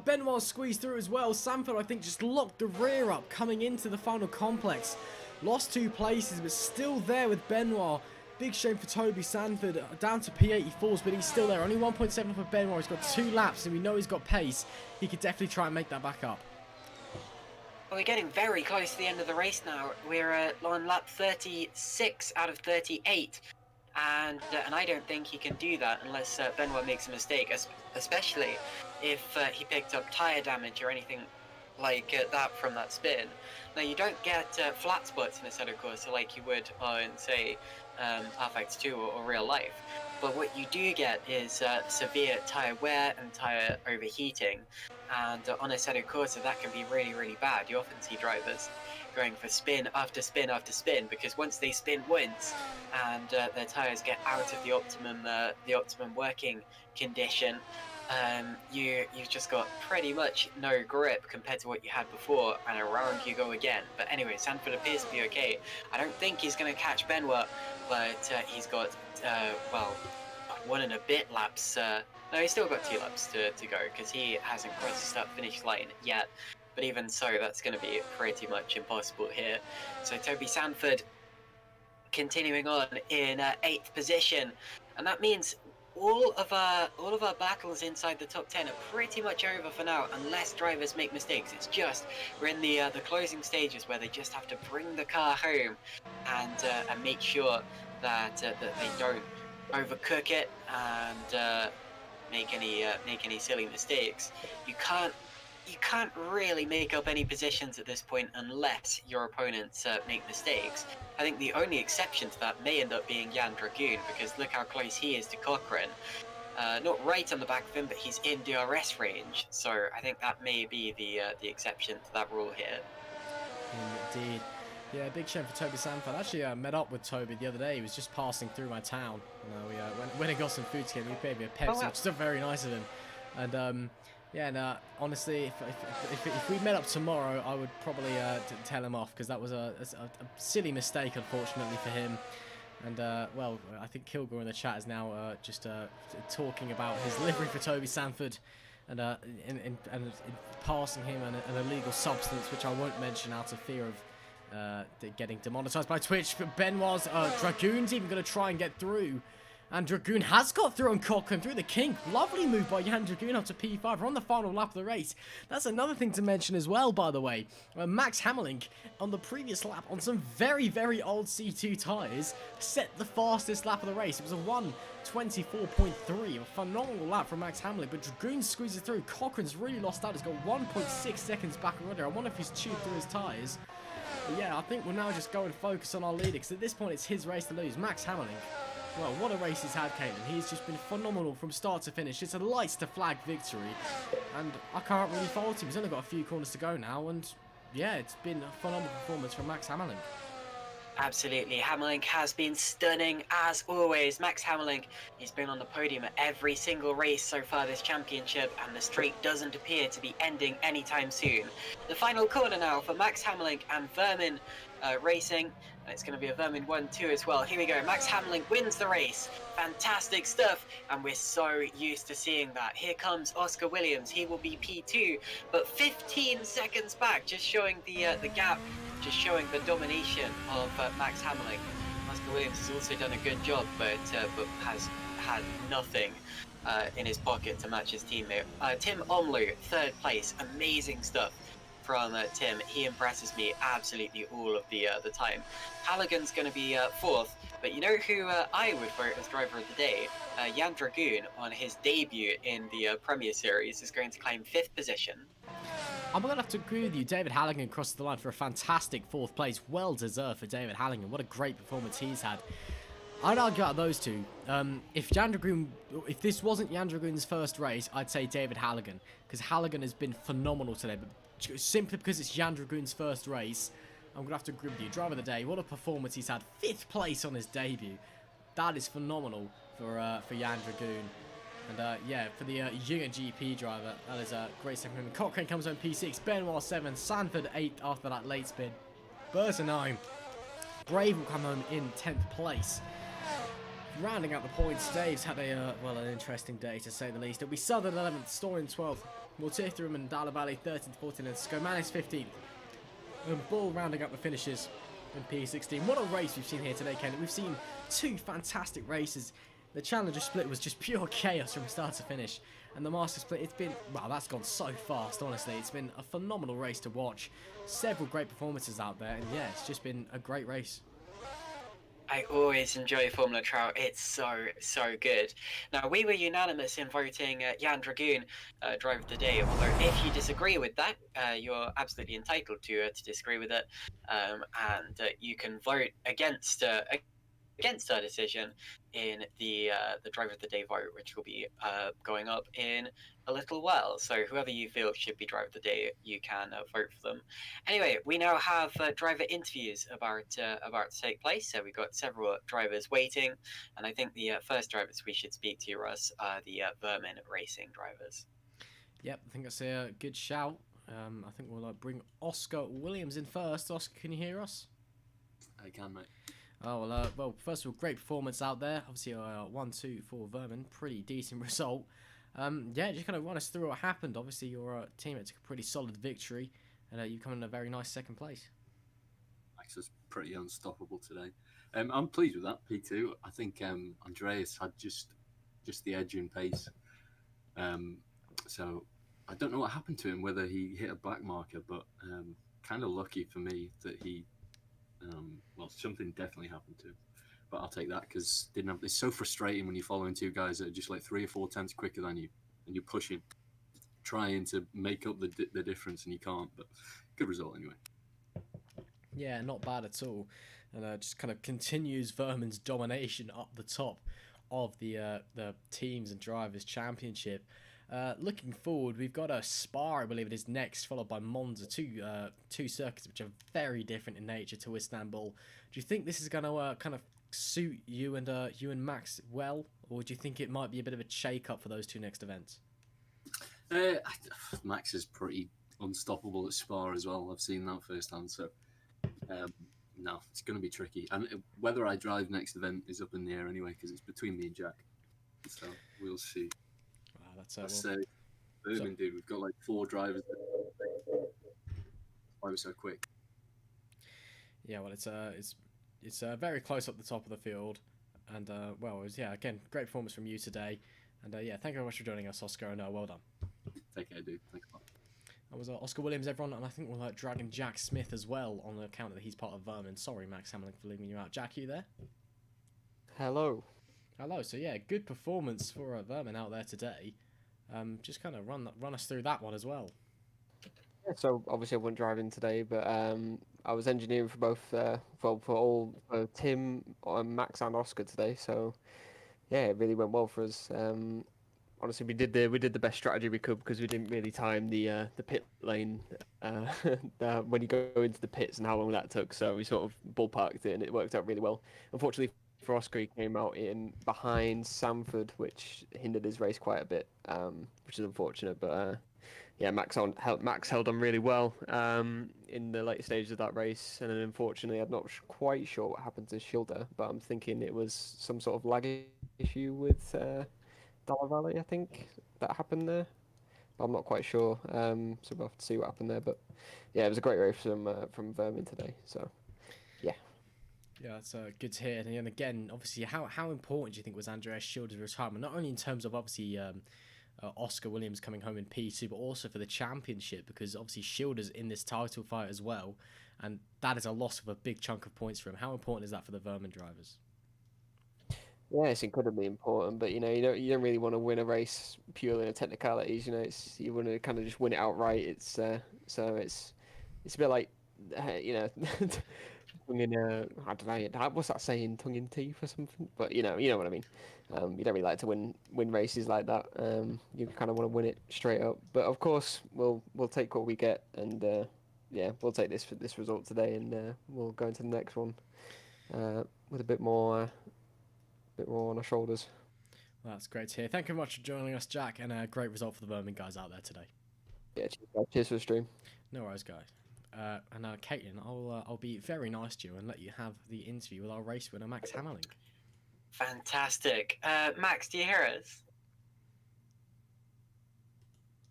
Benoit squeezed through as well. Sanford, I think, just locked the rear up coming into the final complex. Lost 2 places, but still there with Benoit. Big shame for Toby Sanford, down to P84s, but he's still there. Only 1.7 for Benoit. He's got 2 laps, and we know he's got pace. He could definitely try and make that back up. Well, we're getting very close to the end of the race now. We're on lap 36 out of 38. And I don't think he can do that unless Benoit makes a mistake, especially if he picked up tyre damage or anything like that from that spin. Now, you don't get flat spots in Assetto Corsa like you would on, say, RFX2 or real life. But what you do get is severe tyre wear and tyre overheating. And on Assetto Corsa, that can be really bad. You often see drivers going for spin after spin after spin, because once they spin once and their tyres get out of the optimum working condition, you've just got pretty much no grip compared to what you had before, and around you go again. But anyway, Sanford appears to be okay. I don't think he's going to catch Benoit, but he's got, 1 and a bit laps. No, he's still got 2 laps to go, because he hasn't crossed the start-finish line yet. But even so, that's going to be pretty much impossible here. So Toby Sanford continuing on in 8th position, and that means all of our battles inside the top 10 are pretty much over for now, unless drivers make mistakes. It's just we're in the closing stages where they just have to bring the car home and make sure that they don't overcook it and make any silly mistakes. You can't really make up any positions at this point unless your opponents make mistakes. I think the only exception to that may end up being Jan Dragoon, because look how close he is to Cochrane. not right on the back of him, but he's in DRS range. So I think that may be the exception to that rule here. Indeed. Yeah, big shame for Toby Sanford. I actually met up with Toby the other day. He was just passing through my town. We went and got some food together. He paid me a Pepsi, wow. which is very nice of him. And yeah, and honestly, if we met up tomorrow, I would probably tell him off, because that was a silly mistake, unfortunately for him. And well, I think Kilgore in the chat is now just talking about his livery for Toby Sanford, and in passing him an illegal substance, which I won't mention out of fear of getting demonetized by Twitch. But Benoit's Dragoon's even going to try and get through. And Dragoon has got through on Cochrane through the kink. Lovely move by Jan Dragoon up to P5. We're on the final lap of the race. That's another thing to mention as well, by the way. Max Hammerlink on the previous lap on some very, very old C2 tyres set the fastest lap of the race. It was a 1:24.3. A phenomenal lap from Max Hammerlink. But Dragoon squeezes through. Cochrane's really lost out. He's got 1.6 seconds back already. I wonder if he's chewed through his tyres. But yeah, I think we'll now just go and focus on our leader, because at this point it's his race to lose. Max Hammerlink. Well, what a race he's had, Caitlin. He's just been phenomenal from start to finish. It's a lights to flag victory, and I can't really fault him. He's only got a few corners to go now, and yeah, it's been a phenomenal performance from Max Hammerlink. Absolutely, Hammerlink has been stunning as always. Max Hammerlink, he's been on the podium at every single race so far this championship, and the streak doesn't appear to be ending anytime soon. The final corner now for Max Hammerlink and Vermin Racing. It's going to be a Vermin 1-2 as well. Here we go. Max Hammerlink wins the race. Fantastic stuff. And we're so used to seeing that. Here comes Oscar Williams. He will be P2, but 15 seconds back, just showing the gap, just showing the domination of Max Hammerlink. Oscar Williams has also done a good job, but has had nothing in his pocket to match his teammate. Tim Omlu, third place. Amazing stuff from Tim. He impresses me absolutely all of the time. Halligan's going to be fourth, but you know who I would vote as driver of the day? Jan Dragoon, on his debut in the Premier Series, is going to claim 5th position. I'm going to have to agree with you. David Halligan crossed the line for a fantastic 4th place. Well deserved for David Halligan. What a great performance he's had. I'd argue out of those two. If this wasn't Jan Dragoon's first race, I'd say David Halligan, because Halligan has been phenomenal today. But simply because it's Jan Dragoon's first race, I'm going to have to agree with you. Driver of the day, what a performance he's had. 5th place on his debut. That is phenomenal for Jan Dragoon. And yeah, for the Younger GP driver, that is a great second for him. Cochrane comes on P6, Benoit 7, Sanford 8 after that late spin. Berta 9. Brave will come home in 10th place. Rounding out the points, Dave's had a, well, an interesting day to say the least. It'll be Southern 11th, Storin 12th, Mortitherum and Dalla Valley 13th, 14th, and Scomanis 15th. And Bull rounding up the finishes in P16. What a race we've seen here today, Ken. We've seen 2 fantastic races. The Challenger split was just pure chaos from start to finish. And the Master split, it's been, well, that's gone so fast, honestly. It's been a phenomenal race to watch. Several great performances out there, and yeah, it's just been a great race. I always enjoy Formula Trout. It's so good. Now, we were unanimous in voting Jan Dragoon driver of the day. Although, if you disagree with that, you're absolutely entitled to disagree with it, and you can vote against our decision in the driver of the day vote, which will be going up in a little while. So whoever you feel should be driver of the day, you can vote for them. Anyway, we now have driver interviews about to take place. So we've got several drivers waiting, and I think the first drivers we should speak to, Russ, are the Vermin Racing drivers. Yep, I think that's a good shout. I think we'll bring Oscar Williams in first. Oscar, can you hear us? I can, mate. Oh, well, first of all, great performance out there. Obviously, 1-2 for Vermin. Pretty decent result. Yeah, just kind of run us through what happened. Obviously, your teammate took a pretty solid victory, and you come in a very nice 2nd place. Max was pretty unstoppable today. I'm pleased with that, P2. I think Andreas had just the edge in pace. So I don't know what happened to him, whether he hit a black marker, but kind of lucky for me that he... well, something definitely happened to him, but I'll take that, because it's so frustrating when you're following 2 guys that are just like 3 or 4 tenths quicker than you, and you're pushing, trying to make up the difference, and you can't. But good result anyway. Yeah, not bad at all, and just kind of continues Vermin's domination up the top of the teams and drivers championship. Looking forward, we've got a Spa, I believe it is next, followed by Monza. Two circuits which are very different in nature to Istanbul. Do you think this is going to kind of suit you and Max well, or do you think it might be a bit of a shake-up for those two next events? Max is pretty unstoppable at Spa as well. I've seen that firsthand. So no, it's going to be tricky. And whether I drive next event is up in the air anyway, because it's between me and Jack. So we'll see. Wow, that's Birmingham, dude. We've got like 4 drivers. Why we're so quick? Yeah, well, it's very close up the top of the field, and well, it was, yeah, again, great performance from you today, and yeah, thank you very much for joining us, Oscar, and well done. Take care, dude. Thanks a lot. That was Oscar Williams, everyone, and I think we're dragging Jack Smith as well on the account that he's part of Vermin. Sorry, Max Hamlin, for leaving you out. Jack, you there? Hello. Hello. So yeah, good performance for Vermin out there today. Just kind of run us through that one as well. So obviously I wasn't driving today, but I was engineering for both, for Tim, Max, and Oscar today. So yeah, it really went well for us. Honestly, we did the best strategy we could because we didn't really time the pit lane when you go into the pits and how long that took. So we sort of ballparked it and it worked out really well. Unfortunately for Oscar, he came out in behind Sanford, which hindered his race quite a bit, which is unfortunate. But yeah, Max held on really well in the late stages of that race, and then unfortunately, I'm not quite sure what happened to Schilder, but I'm thinking it was some sort of lag issue with Dalla Valle, I think, that happened there. But I'm not quite sure, so we'll have to see what happened there. But yeah, it was a great race from Vermin today. So yeah. Yeah, that's good to hear. And again, obviously, how important do you think was Andreas Schilder's retirement? Not only in terms of obviously Oscar Williams coming home in P2, but also for the championship, because obviously Schilder's in this title fight as well, and that is a loss of a big chunk of points for him. How important is that for the Vermin drivers? Yeah, it's incredibly important, but you don't really want to win a race purely in technicalities. You want to kind of just win it outright. It's a bit like tongue in I don't know what's that saying, tongue in teeth or something. But you know what I mean. You don't really like to win races like that. You kind of want to win it straight up. But of course, we'll take what we get, and yeah, we'll take this result today, and we'll go into the next one with a bit more on our shoulders. Well, that's great to hear. Thank you very much for joining us, Jack, and a great result for the Vermin guys out there today. Yeah, cheers for the stream. No worries, guys. And Caitlin, I'll be very nice to you and let you have the interview with our race winner, Max Hammerling. Fantastic. Max, do you hear us?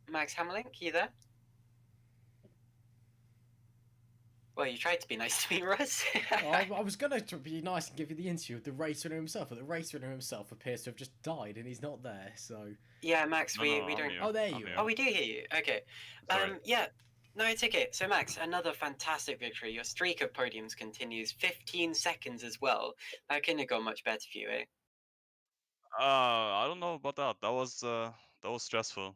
Max Hammerling, you there? Well, you tried to be nice to me, Russ. I was going to be nice and give you the interview with the race winner himself, but the race winner himself appears to have just died and he's not there, so... Yeah, Max, we don't... Oh, there you are. Oh, we do hear you. Okay. Yeah. No, it's okay. So, Max, another fantastic victory. Your streak of podiums continues. 15 seconds as well. That couldn't have gone much better for you, eh? I don't know about that. That was stressful.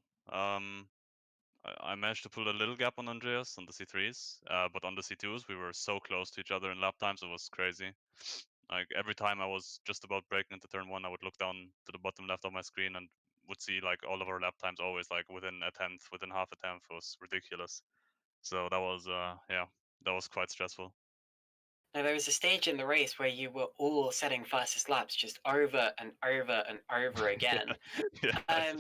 I managed to pull a little gap on Andreas on the C3s, but on the C2s we were so close to each other in lap times. It was crazy. Like every time I was just about breaking into turn 1, I would look down to the bottom left of my screen and would see like all of our lap times always like within a tenth, within half a tenth. It was ridiculous. So that was yeah, that was quite stressful. Now, there was a stage in the race where you were all setting fastest laps just over and over and over again. Yeah.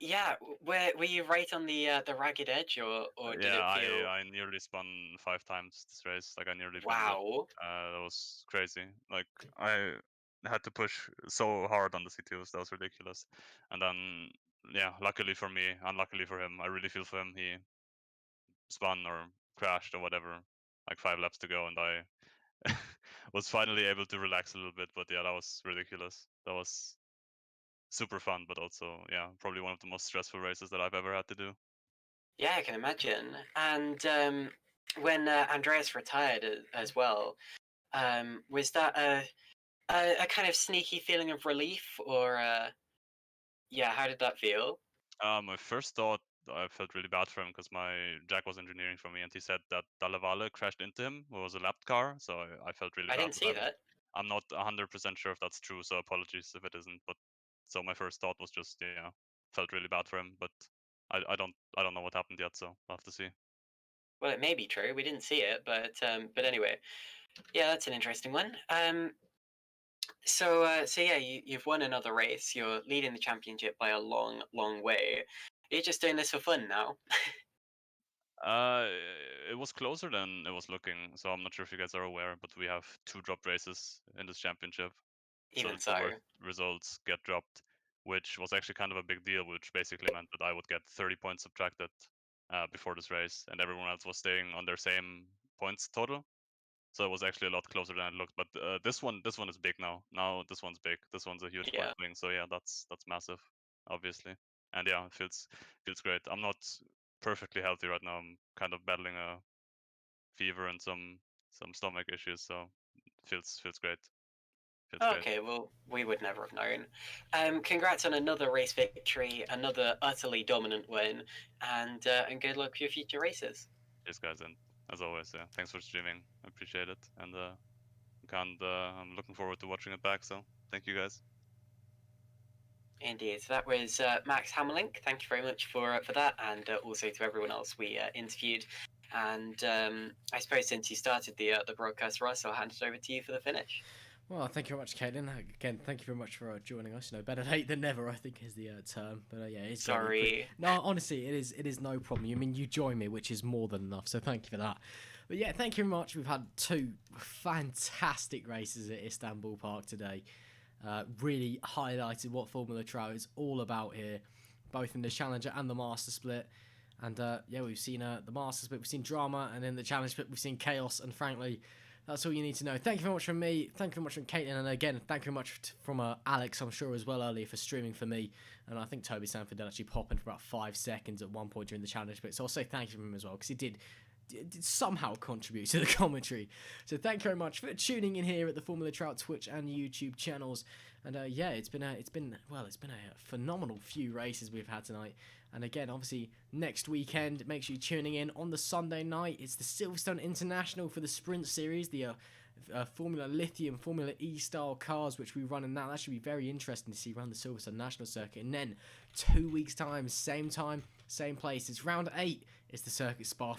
Yeah, were you right on the ragged edge, or did Yeah, it feel? I nearly spun 5 times this race. Like I nearly binned it. Wow. That was crazy. Like I had to push so hard on the C2s. That was ridiculous. And then yeah, luckily for me, unluckily for him, I really feel for him. He spun or crashed or whatever, like 5 laps to go, and I was finally able to relax a little bit. But yeah, that was ridiculous. That was super fun, but also yeah, probably one of the most stressful races that I've ever had to do. Yeah, I can imagine. And when Andreas retired as well, was that a kind of sneaky feeling of relief, or yeah, how did that feel? My first thought, I felt really bad for him because my Jack was engineering for me, and he said that Dalla Valle crashed into him. It was a lapped car, so I felt really I bad didn't for see that. that. I'm not 100% sure if that's true, so apologies if it isn't. But so my first thought was just, yeah, felt really bad for him, but I don't know what happened yet, so we'll have to see. Well, it may be true. We didn't see it, but anyway, yeah, that's an interesting one. So yeah, you've won another race. You're leading the championship by a long, long way. You're just doing this for fun now. Uh, it was closer than it was looking, so I'm not sure if you guys are aware, but we have 2 drop races in this championship. So Even the so, 2 worst results get dropped, which was actually kind of a big deal, which basically meant that I would get 30 points subtracted before this race, and everyone else was staying on their same points total. So it was actually a lot closer than it looked. But this one is big now. Now this one's big. This one's a huge point yeah. swing. So yeah, that's massive, obviously. And yeah, it feels great. I'm not perfectly healthy right now. I'm kind of battling a fever and some stomach issues. So it feels great. Feels great. Okay, well, we would never have known. Congrats on another race victory, another utterly dominant win, and good luck for your future races. Cheers, guys, and as always, yeah, thanks for streaming. I appreciate it, and I'm looking forward to watching it back. So thank you, guys. Indeed. So that was Max Hammerlink. Thank you very much for that, and also to everyone else we interviewed. And I suppose since you started the broadcast, Russ, I'll hand it over to you for the finish. Well, thank you very much, Caitlin. Again, thank you very much for joining us. Better late than never, I think is the term. But yeah, it's Sorry. No, honestly, it is no problem. I mean, you join me, which is more than enough. So thank you for that. But yeah, thank you very much. We've had 2 fantastic races at Istanbul Park today. Really highlighted what Formula Trout is all about here, both in the Challenger and the Master Split. And yeah, we've seen the Master Split, we've seen drama, and in the Challenge Split, we've seen chaos. And frankly, that's all you need to know. Thank you very much from me. Thank you very much from Caitlin. And again, thank you very much from Alex, I'm sure, as well, earlier for streaming for me. And I think Toby Sanford did actually pop in for about 5 seconds at one point during the challenge bit. So I'll say thank you from him as well, because he did somehow contribute to the commentary. So thank you very much for tuning in here at the Formula Trout Twitch and YouTube channels. And yeah, it's been a phenomenal few races we've had tonight. And again, obviously, next weekend, make sure you're tuning in on the Sunday night. It's the Silverstone International for the Sprint Series, the Formula Lithium, Formula E style cars, which we run in now. That should be very interesting to see around the Silverstone National Circuit. And then 2 weeks' time, same place. It's round 8. It's the Circuit Spa